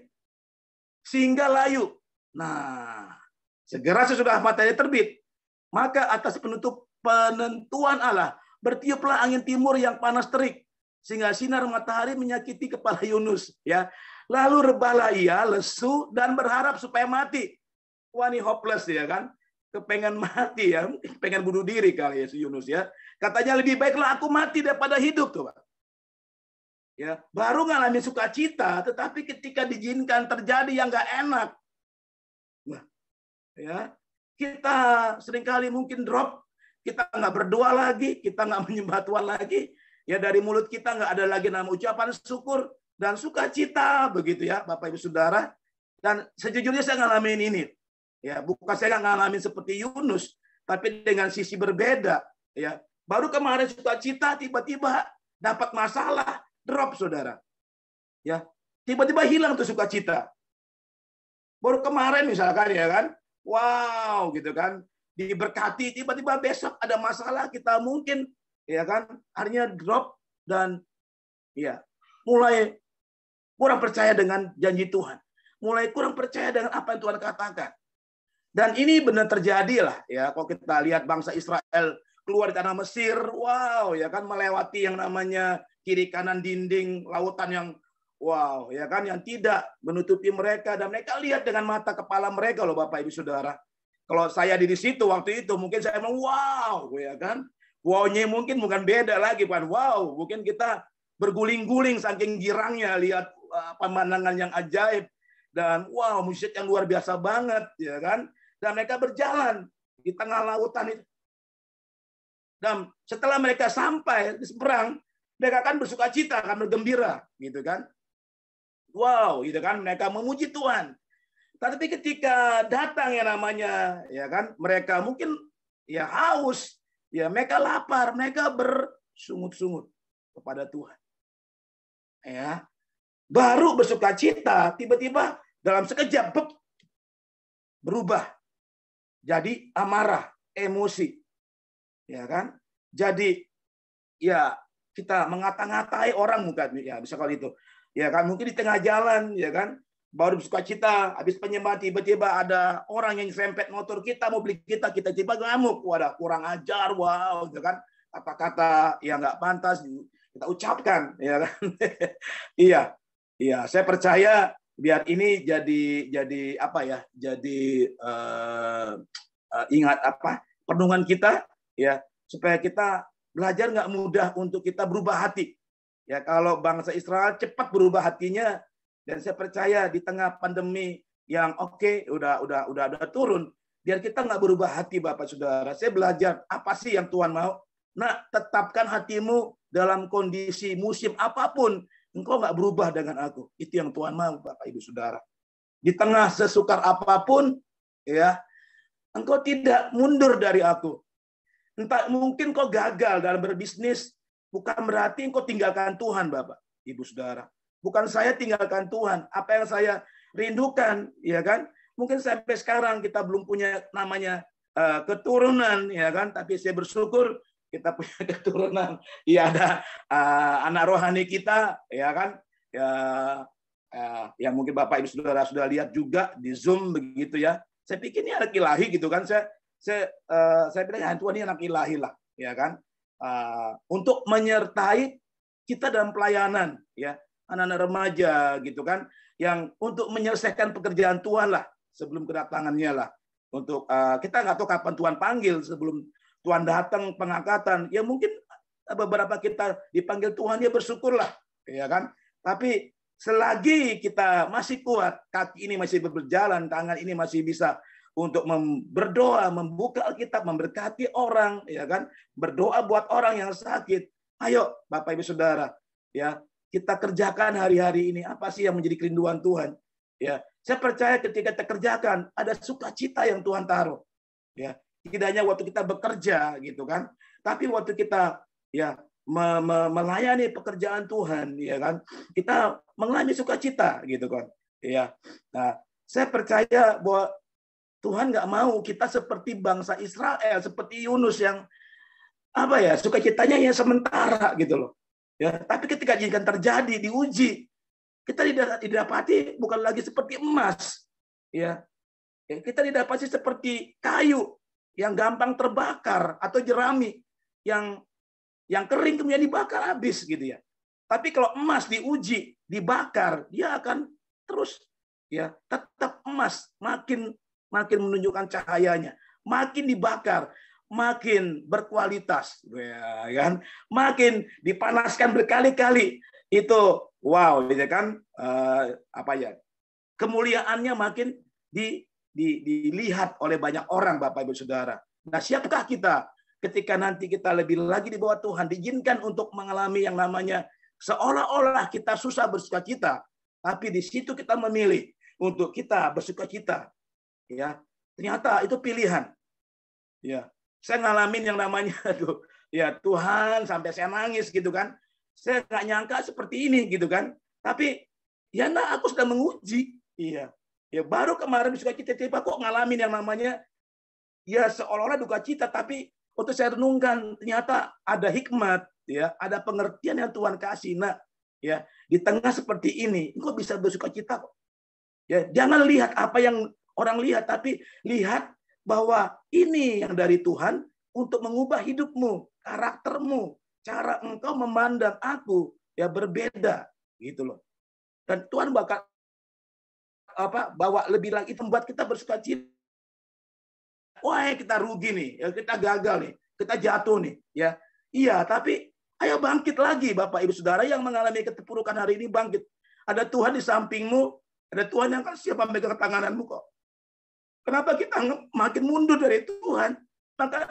[SPEAKER 1] sehingga layu. Nah, segera sesudah matahari terbit, maka atas penentuan Allah bertiuplah angin timur yang panas terik, sehingga sinar matahari menyakiti kepala Yunus, ya. Lalu rebahlah ia lesu dan berharap supaya mati. Wah, ini hopeless, ya kan? Kepengen mati, ya, pengen bunuh diri kali ya si Yunus, ya. Katanya lebih baiklah aku mati daripada hidup, tuh, Pak. Ya, baru ngalamin sukacita, tetapi ketika diizinkan terjadi yang nggak enak, nah, ya, kita seringkali mungkin drop, kita nggak berdoa lagi, kita nggak menyembah Tuhan lagi, ya, dari mulut kita nggak ada lagi nama ucapan syukur dan sukacita, begitu, ya, Bapak Ibu Saudara. Dan sejujurnya saya ngalamin ini. Ya, bukan saya nggak ngalamin seperti Yunus, tapi dengan sisi berbeda, ya. Baru kemarin sukacita, tiba-tiba dapat masalah, drop saudara. Ya, tiba-tiba hilang tuh sukacita. Baru kemarin misalkan ya kan, wow gitu kan, diberkati, tiba-tiba besok ada masalah, kita mungkin ya kan akhirnya drop dan ya mulai kurang percaya dengan janji Tuhan, mulai kurang percaya dengan apa yang Tuhan katakan. Dan ini benar terjadi lah ya, kalau kita lihat bangsa Israel keluar dari tanah Mesir, wow ya kan, melewati yang namanya kiri kanan dinding lautan yang wow ya kan, yang tidak menutupi mereka, dan mereka lihat dengan mata kepala mereka loh Bapak Ibu Saudara. Kalau saya di situ waktu itu mungkin saya bilang wow ya kan, wow-nya mungkin bukan beda lagi kan, wow mungkin kita berguling-guling saking girangnya lihat pemandangan yang ajaib, dan wow musik yang luar biasa banget ya kan, dan mereka berjalan di tengah lautan itu. Dan setelah mereka sampai di seberang, mereka akan bersukacita, akan bergembira, gitu kan? Wow, gitu kan? Mereka memuji Tuhan. Tapi ketika datang yang namanya, ya kan? Mereka mungkin ya haus, ya mereka lapar, mereka bersungut-sungut kepada Tuhan. Ya, baru bersukacita, tiba-tiba dalam sekejap berubah jadi amarah, emosi. Ya kan? Jadi ya kita ngata-ngatai orang mungkin ya, bisa kali itu. Ya kan, mungkin di tengah jalan ya kan, baru bersukacita, habis penyembahan tiba-tiba ada orang yang serempet motor kita, mau beli kita tiba ngamuk. Wadah, kurang ajar, wow, ya kan? Kata-kata yang nggak pantas kita ucapkan, ya kan? Iya. Iya, saya percaya biar ini jadi apa ya? Jadi ingat apa? Perenungan kita ya, supaya kita belajar nggak mudah untuk kita berubah hati. Ya, kalau bangsa Israel cepat berubah hatinya, dan saya percaya di tengah pandemi yang udah turun, biar kita nggak berubah hati Bapak Saudara. Saya belajar apa sih yang Tuhan mau. Nah, tetapkan hatimu dalam kondisi musim apapun, engkau nggak berubah dengan aku. Itu yang Tuhan mau Bapak Ibu Saudara. Di tengah sesukar apapun, ya, engkau tidak mundur dari aku. Entah mungkin kau gagal dalam berbisnis, bukan berarti kau tinggalkan Tuhan, Bapak, Ibu Saudara. Bukan saya tinggalkan Tuhan. Apa yang saya rindukan, ya kan? Mungkin sampai sekarang kita belum punya namanya keturunan, ya kan? Tapi saya bersyukur kita punya keturunan. Ya ada anak rohani kita, ya kan? Ya, yang mungkin Bapak Ibu Saudara sudah lihat juga di Zoom begitu ya. Saya pikir ini anak ilahi gitu kan. Saya bilang Tuhan ini anak ilahi lah, ya kan, untuk menyertai kita dalam pelayanan, ya, anak-anak remaja gitu kan, yang untuk menyelesaikan pekerjaan Tuhan lah sebelum kedatangannya lah. Untuk kita nggak tahu kapan Tuhan panggil, sebelum Tuhan datang pengangkatan, ya mungkin beberapa kita dipanggil Tuhan, ya bersyukurlah, ya kan. Tapi selagi kita masih kuat, kaki ini masih berjalan, tangan ini masih bisa untuk berdoa, membuka Alkitab, memberkati orang, ya kan, berdoa buat orang yang sakit. Ayo, Bapak Ibu Saudara, ya, kita kerjakan hari-hari ini. Apa sih yang menjadi kerinduan Tuhan? Ya, saya percaya ketika kita kerjakan, ada sukacita yang Tuhan taruh. Ya, tidak hanya waktu kita bekerja, gitu kan, tapi waktu kita ya melayani pekerjaan Tuhan, ya kan, kita mengalami sukacita, gitu kan. Ya, nah, saya percaya bahwa Tuhan nggak mau kita seperti bangsa Israel, seperti Yunus yang apa ya, sukacitanya yang sementara gitu loh. Ya, tapi ketika jika terjadi diuji, kita didapati bukan lagi seperti emas, ya. Kita didapati seperti kayu yang gampang terbakar atau jerami yang kering kemudian dibakar habis gitu ya. Tapi kalau emas diuji, dibakar, dia akan terus ya tetap emas, makin menunjukkan cahayanya, makin dibakar, makin berkualitas, ya kan? Makin dipanaskan berkali-kali, itu wow, ya kan? Apa ya? Kemuliaannya makin dilihat oleh banyak orang, Bapak Ibu Saudara. Nah, siapkah kita ketika nanti kita lebih lagi di bawah Tuhan, diizinkan untuk mengalami yang namanya seolah-olah kita susah bersukacita, tapi di situ kita memilih untuk kita bersukacita. Ya, ternyata itu pilihan. Ya, saya ngalamin yang namanya, Ya Tuhan, sampai saya nangis gitu kan. Saya nggak nyangka seperti ini gitu kan. Tapi ya nah aku sudah menguji. Iya. Ya baru kemarin sukacita tiba kok ngalamin yang namanya ya seolah-olah duka cita, tapi waktu saya renungkan ternyata ada hikmat, ya, ada pengertian yang Tuhan kasih. Nah, ya di tengah seperti ini, engkau bisa bersuka cita kok. Ya, jangan lihat apa yang orang lihat, tapi lihat bahwa ini yang dari Tuhan untuk mengubah hidupmu, karaktermu, cara engkau memandang aku ya berbeda, gitu loh. Dan Tuhan bakal bawa lebih lagi, itu membuat kita bersuka cita. Wah, kita rugi nih, ya, kita gagal nih, kita jatuh nih, ya. Iya, tapi ayo bangkit lagi, Bapak Ibu Saudara yang mengalami keterpurukan hari ini, bangkit. Ada Tuhan di sampingmu, ada Tuhan yang kan siap memegang tangananmu kok. Kenapa kita makin mundur dari Tuhan? Maka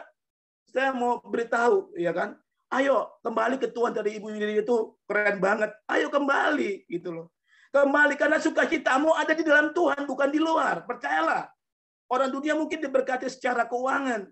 [SPEAKER 1] saya mau beritahu, ya kan? Ayo kembali ke Tuhan. Dari Ibu Widi itu keren banget. Ayo kembali, gitu loh. Kembali karena sukacitamu ada di dalam Tuhan, bukan di luar. Percayalah. Orang dunia mungkin diberkati secara keuangan,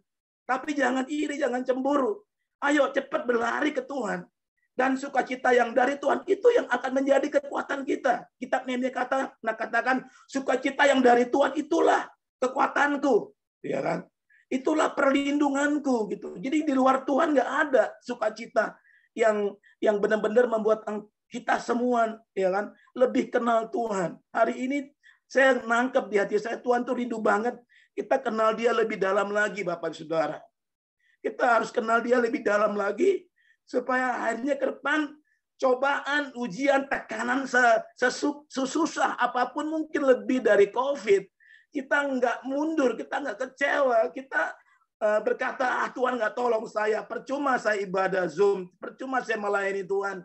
[SPEAKER 1] tapi jangan iri, jangan cemburu. Ayo cepat berlari ke Tuhan. Dan sukacita yang dari Tuhan itu yang akan menjadi kekuatan kita. Kitab Nehemia katakan sukacita yang dari Tuhan itulah kekuatanku, ya kan? Itulah perlindunganku gitu. Jadi di luar Tuhan nggak ada sukacita yang benar-benar membuat kita semua, ya kan, lebih kenal Tuhan. Hari ini saya nangkep di hati saya, Tuhan tuh rindu banget kita kenal dia lebih dalam lagi, Bapak Saudara. Kita harus kenal dia lebih dalam lagi, supaya akhirnya ke depan cobaan, ujian, tekanan sesusah apapun, mungkin lebih dari COVID, kita nggak mundur, kita nggak kecewa, kita berkata, Tuhan nggak tolong saya, percuma saya ibadah Zoom, percuma saya melayani Tuhan.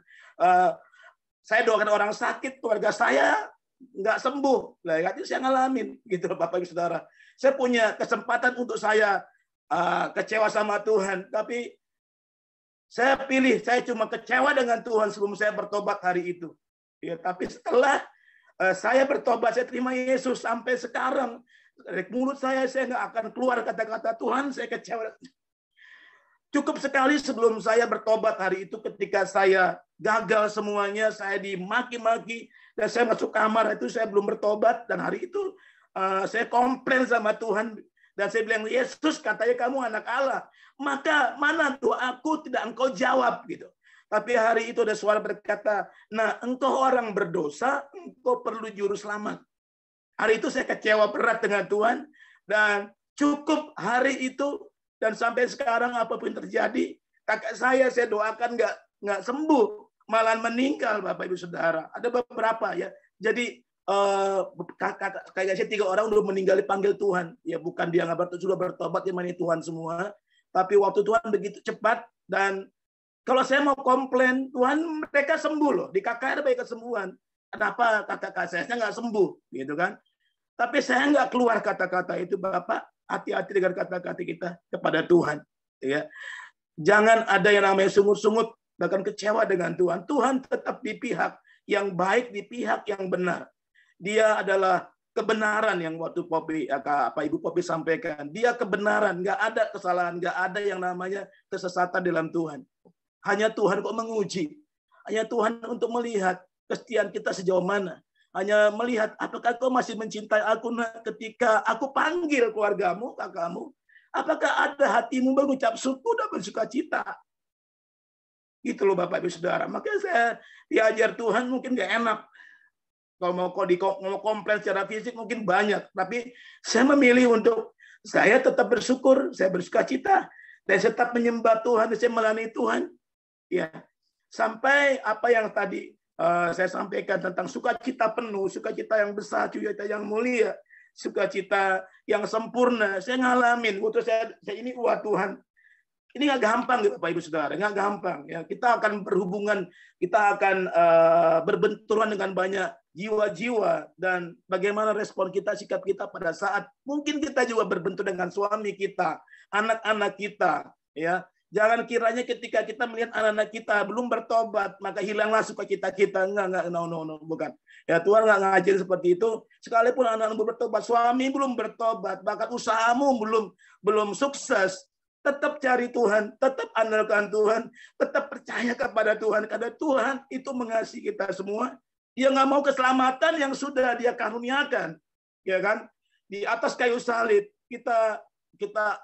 [SPEAKER 1] Saya doakan orang sakit, keluarga saya nggak sembuh. Lah, itu saya ngalamin, gitu Bapak Ibu Saudara. Saya punya kesempatan untuk saya kecewa sama Tuhan, tapi saya pilih, saya cuma kecewa dengan Tuhan sebelum saya bertobat hari itu. Ya, tapi setelah saya bertobat, saya terima Yesus sampai sekarang, dari mulut saya nggak akan keluar kata-kata Tuhan, saya kecewa. Cukup sekali sebelum saya bertobat hari itu, ketika saya gagal semuanya, saya dimaki-maki, dan saya masuk kamar itu, saya belum bertobat, dan hari itu saya komplain sama Tuhan, dan saya bilang, Yesus katanya kamu anak Allah, maka mana doaku tidak engkau jawab gitu. Tapi hari itu ada suara berkata, nah engkau orang berdosa, engkau perlu juru selamat. Hari itu saya kecewa berat dengan Tuhan, dan cukup hari itu, dan sampai sekarang apapun terjadi, kakak saya doakan nggak sembuh, malah meninggal, Bapak Ibu Saudara. Ada beberapa ya. Jadi kakak saya 3 orang udah meninggal dipanggil Tuhan. Ya bukan dia nggak sudah bertobat dimani Tuhan semua. Tapi waktu Tuhan begitu cepat, dan kalau saya mau komplain, Tuhan mereka sembuh loh. Di KKR ada banyak kesembuhan. Kenapa kakak saya nggak sembuh, gitu kan? Tapi saya nggak keluar kata-kata itu, Bapak. Hati-hati dengan kata-kata kita kepada Tuhan. Ya, jangan ada yang namanya sungut-sungut, bahkan kecewa dengan Tuhan. Tuhan tetap di pihak yang baik, di pihak yang benar. Dia adalah kebenaran yang waktu Ibu Popi sampaikan. Dia kebenaran, nggak ada kesalahan, nggak ada yang namanya kesesatan dalam Tuhan. Hanya Tuhan kok menguji. Hanya Tuhan untuk melihat kesetiaan kita sejauh mana. Hanya melihat apakah kau masih mencintai aku ketika aku panggil keluargamu, kakakmu. Apakah ada hatimu mengucap syukur dan bersuka cita. Gitu loh Bapak Ibu Saudara. Makanya saya diajar Tuhan mungkin nggak enak. Kalau mau komplain secara fisik mungkin banyak. Tapi saya memilih untuk saya tetap bersyukur, saya bersuka cita. Dan saya tetap menyembah Tuhan, dan saya melayani Tuhan. Ya, sampai apa yang tadi saya sampaikan tentang sukacita penuh, sukacita yang besar, sukacita yang mulia, sukacita yang sempurna. Saya ngalamin, waktu saya ini, wah Tuhan, ini nggak gampang, gitu, Bapak Ibu Saudara, nggak gampang. Ya, kita akan berhubungan, kita akan berbenturan dengan banyak jiwa-jiwa, dan bagaimana respon kita, sikap kita pada saat mungkin kita juga berbentur dengan suami kita, anak-anak kita, ya. Jangan kiranya ketika kita melihat anak-anak kita belum bertobat, maka hilanglah sukacita kita. Enggak, no, bukan. Ya Tuhan nggak ngajarin seperti itu. Sekalipun anak-anak belum bertobat, suami belum bertobat, bahkan usahamu belum sukses, Tetap cari Tuhan, tetap andalkan Tuhan, tetap percaya kepada Tuhan. Karena Tuhan itu mengasihi kita semua. Dia nggak mau keselamatan yang sudah Dia karuniakan, ya kan? Di atas kayu salib kita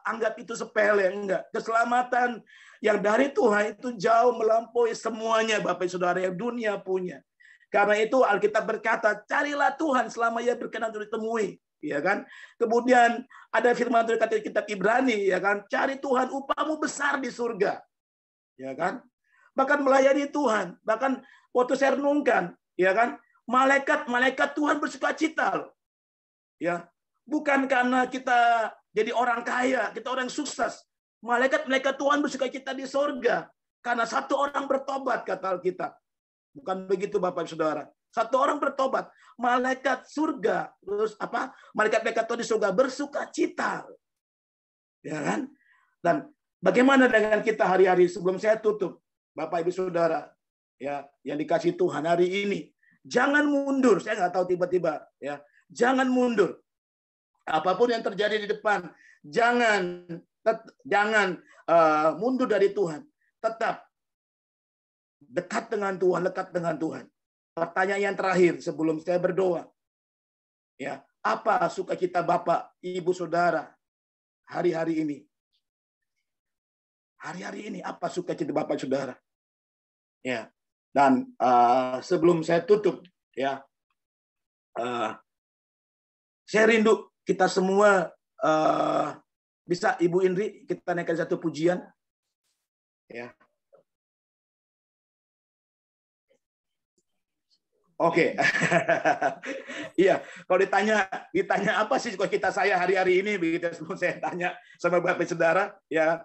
[SPEAKER 1] anggap itu sepele, enggak. Keselamatan yang dari Tuhan itu jauh melampaui semuanya, Bapak Saudara, yang dunia punya. Karena itu Alkitab berkata, carilah Tuhan selama Ia berkenan untuk ditemui, ya kan? Kemudian ada firman Tuhan kata kitab Ibrani, ya kan? Cari Tuhan, upahmu besar di surga, ya kan? Bahkan melayani Tuhan, bahkan waktu saya renungkan, ya kan? Malaikat Tuhan bersukacita, loh. Ya, bukan karena kita jadi orang kaya, kita orang sukses. Malaikat Tuhan bersukacita di surga karena satu orang bertobat, kata Alkitab. Bukan begitu, Bapak Saudara. Satu orang bertobat, malaikat surga, terus apa? Malaikat Tuhan di surga bersukacita. Ya kan? Dan bagaimana dengan kita hari-hari sebelum saya tutup, Bapak Ibu Saudara, ya, yang dikasih Tuhan hari ini, jangan mundur. Saya nggak tahu tiba-tiba, ya, jangan mundur. Apapun yang terjadi di depan, jangan mundur dari Tuhan. Tetap dekat dengan Tuhan, dekat dengan Tuhan. Pertanyaan yang terakhir sebelum saya berdoa, ya, apa sukacita Bapak, Ibu, Saudara hari-hari ini? Hari-hari ini apa sukacita Bapak, Saudara? Ya, dan sebelum saya tutup, ya, saya rindu kita semua bisa, Ibu Indri, kita naikkan satu pujian, ya. Oke. Iya, kalau ditanya apa sih sukacita saya hari-hari ini, begitu sebelum saya tanya sama Bapak Saudara, ya,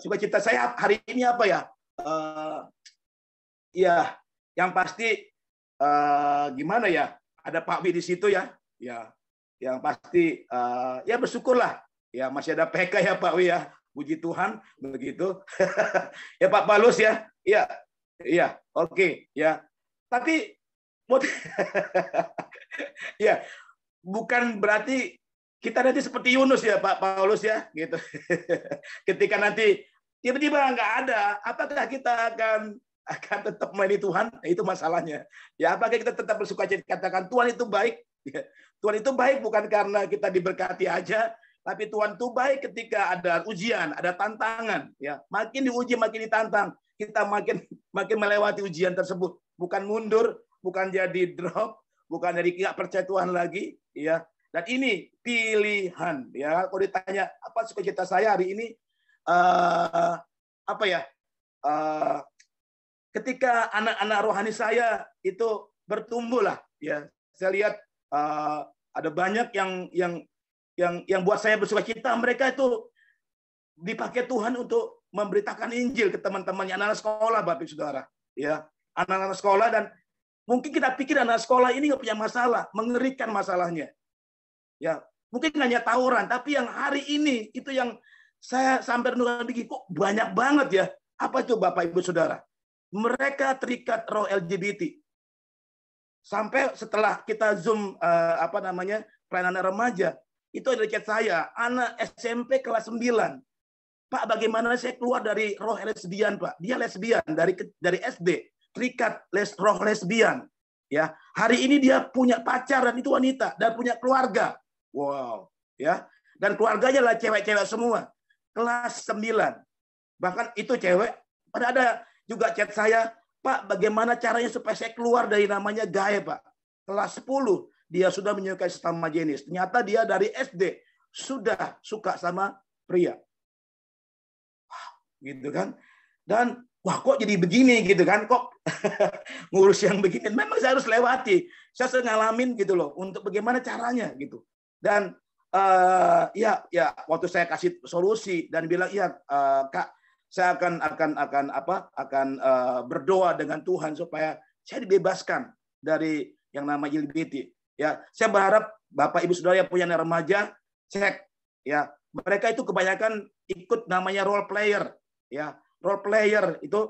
[SPEAKER 1] sukacita saya hari ini apa ya? Ya, yang pasti gimana ya? Ada Pak Wi di situ, ya, ya, yang pasti ya bersyukurlah, ya, masih ada PK, ya Pak Wi, ya, puji Tuhan begitu. Ya Pak Palus, ya, iya, iya, oke, ya. Tapi ya, bukan berarti kita nanti seperti Yunus, ya Pak Paulus, ya, gitu. Ketika nanti tiba-tiba nggak ada, apakah kita akan tetap melayani Tuhan? Itu masalahnya. Ya, apakah kita tetap bersukacita, katakan Tuhan itu baik? Ya, Tuhan itu baik bukan karena kita diberkati aja, tapi Tuhan itu baik ketika ada ujian, ada tantangan. Ya, makin diuji, makin ditantang, kita makin melewati ujian tersebut. Bukan mundur, bukan jadi drop, bukan jadi nggak percaya Tuhan lagi, ya. Dan ini pilihan, ya. Kalau ditanya apa sukacita saya hari ini, apa ya? Ketika anak-anak rohani saya itu bertumbuh lah, ya. Saya lihat ada banyak yang buat saya bersukacita. Mereka itu dipakai Tuhan untuk memberitakan Injil ke teman-temannya, anak-anak sekolah, Bapak Saudara, ya. Anak-anak sekolah, dan mungkin kita pikir anak sekolah ini nggak punya masalah, mengerikan masalahnya. Ya, mungkin hanya tawuran, tapi yang hari ini itu yang saya sampai renungan begini, kok banyak banget, ya. Apa itu, Bapak Ibu Saudara? Mereka terikat roh LGBT. Sampai setelah kita Zoom pelayanan remaja, itu ada chat saya, anak SMP kelas 9. Pak, bagaimana saya keluar dari roh lesbian, Pak? Dia lesbian dari SD. Terikat roh lesbian, ya. Hari ini dia punya pacar dan itu wanita dan punya keluarga. Wow, ya. Dan keluarganya lah cewek-cewek semua. Kelas 9. Bahkan itu cewek. Ada juga chat saya, Pak, bagaimana caranya supaya saya keluar dari namanya gay, Pak? Kelas 10 dia sudah menyukai sesama jenis. Ternyata dia dari SD sudah suka sama pria. Wow, gitu kan. Dan wah, kok jadi begini gitu kan, kok ngurus yang begini. Memang saya harus lewati, saya ngalamin gitu loh, untuk bagaimana caranya gitu. Dan ya waktu saya kasih solusi dan bilang, iya Kak, saya akan berdoa dengan Tuhan supaya saya dibebaskan dari yang namanya LGBT. Ya, saya berharap Bapak Ibu Saudara yang punya anak remaja, cek, ya, mereka itu kebanyakan ikut namanya role player, ya. Role player itu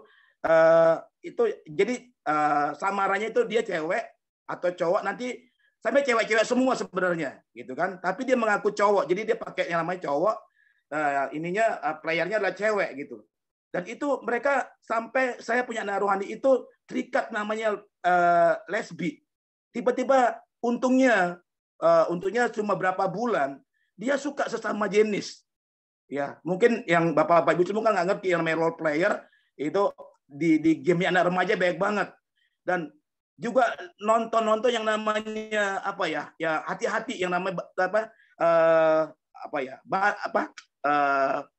[SPEAKER 1] jadi samarannya itu dia cewek atau cowok, nanti sampai cewek-cewek semua sebenarnya, gitu kan. Tapi dia mengaku cowok, jadi dia pakai yang namanya cowok, playernya adalah cewek gitu. Dan itu mereka sampai saya punya anak rohani itu terikat namanya lesbi. Tiba-tiba untungnya cuma berapa bulan dia suka sesama jenis. Ya, mungkin yang bapak-bapak ibu semua kan nggak ngerti yang namanya role player itu di game anak remaja baik banget. Dan juga nonton yang namanya hati-hati yang namanya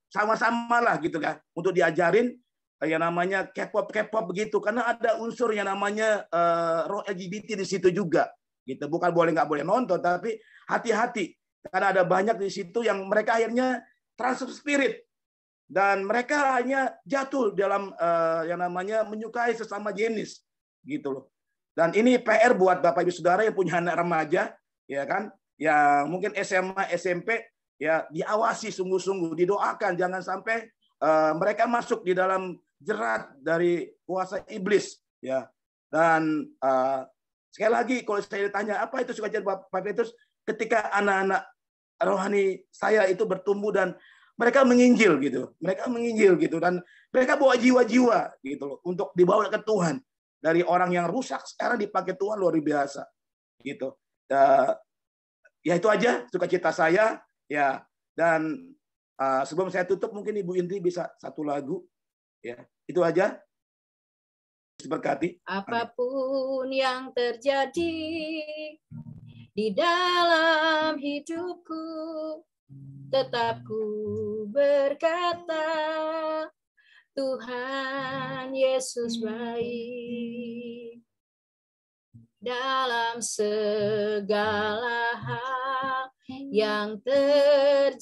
[SPEAKER 1] sama-sama lah gitu kan untuk diajarin yang namanya K-pop begitu, karena ada unsur yang namanya roh LGBT di situ juga gitu. Bukan nggak boleh nonton, tapi hati-hati karena ada banyak di situ yang mereka akhirnya transfer spirit dan mereka hanya jatuh dalam yang namanya menyukai sesama jenis gitu loh. Dan ini PR buat Bapak Ibu Saudara yang punya anak remaja, ya kan, yang mungkin SMA, SMP, ya diawasi sungguh-sungguh, didoakan jangan sampai mereka masuk di dalam jerat dari kuasa iblis, ya. Dan sekali lagi kalau saya ditanya apa itu sukacita Bapak Petrus, ketika anak-anak rohani saya itu bertumbuh dan mereka menginjil gitu, dan mereka bawa jiwa-jiwa gitu loh untuk dibawa ke Tuhan. Dari orang yang rusak sekarang dipakai Tuhan luar biasa gitu. Ya itu aja sukacita saya ya. Dan sebelum saya tutup mungkin Ibu Indri bisa satu lagu ya. Itu aja. Berkati.
[SPEAKER 2] Apapun yang terjadi di dalam hidupku, tetap ku berkata Tuhan Yesus baik. Dalam segala hal yang terjadi,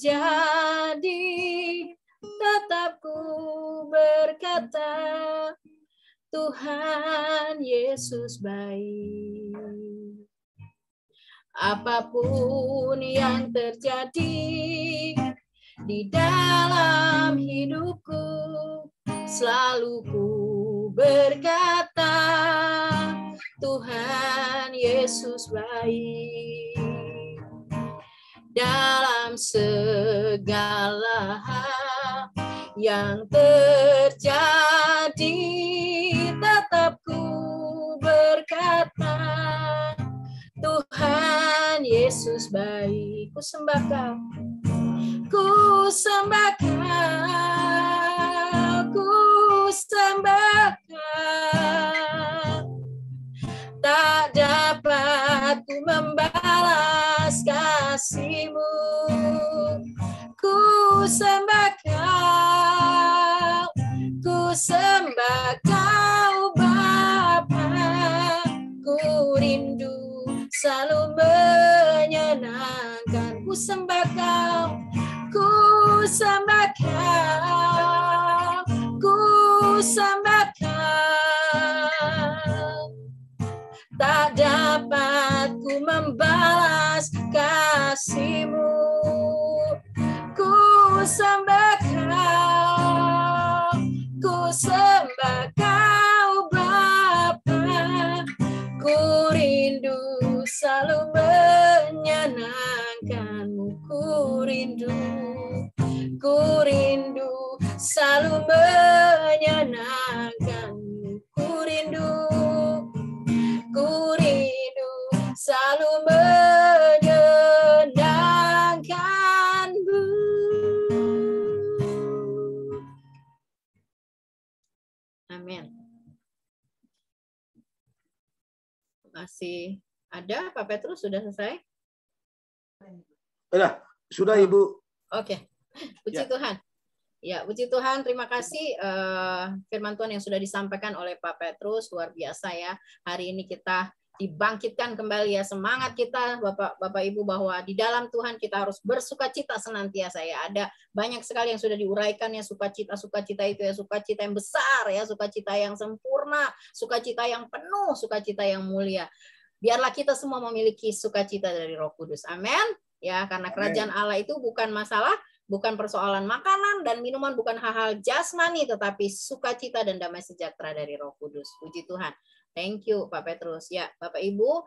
[SPEAKER 2] tetap ku berkata, Tuhan Yesus baik. Apapun yang terjadi di dalam hidupku, selalu ku berkata, Tuhan Yesus baik. Dalam segala hal yang terjadi, tetap ku berkata, Tuhan Yesus baik. Ku sembah Kau, ku sembah Kau, ku sembah Kau. Tak dapat ku membalas kasih-Mu. Ku sembah Kau, ku sembah Kau Bapa. Ku rindu selalu menyenangkan. Ku sembah Kau, ku sembah Kau, ku sembah Kau. Tak dapat ku membalas kasih-Mu. Ku sembah Kau, ku sembah Kau Bapa. Ku rindu selalu menyenangkan-Mu. Ku rindu selalu menyenangkan-Mu. Ku rindu selalu menyenangkan-Mu. Amin. Masih ada Pak Petrus, sudah selesai?
[SPEAKER 1] Sudah Ibu.
[SPEAKER 2] Oke. Puji Tuhan. Ya, puji Tuhan, terima kasih firman Tuhan yang sudah disampaikan oleh Pak Petrus, luar biasa ya. Hari ini kita dibangkitkan kembali ya, semangat kita Bapak Ibu bahwa di dalam Tuhan kita harus bersukacita senantiasa ya. Ada banyak sekali yang sudah diuraikan ya, sukacita itu ya, sukacita yang besar ya, sukacita yang sempurna, sukacita yang penuh, sukacita yang mulia. Biarlah kita semua memiliki sukacita dari Roh Kudus. Amin. Ya, karena kerajaan Allah itu bukan masalah, bukan persoalan makanan dan minuman, bukan hal-hal jasmani, tetapi sukacita dan damai sejahtera dari Roh Kudus. Puji Tuhan. Thank you Pak Petrus. Ya, Bapak Ibu,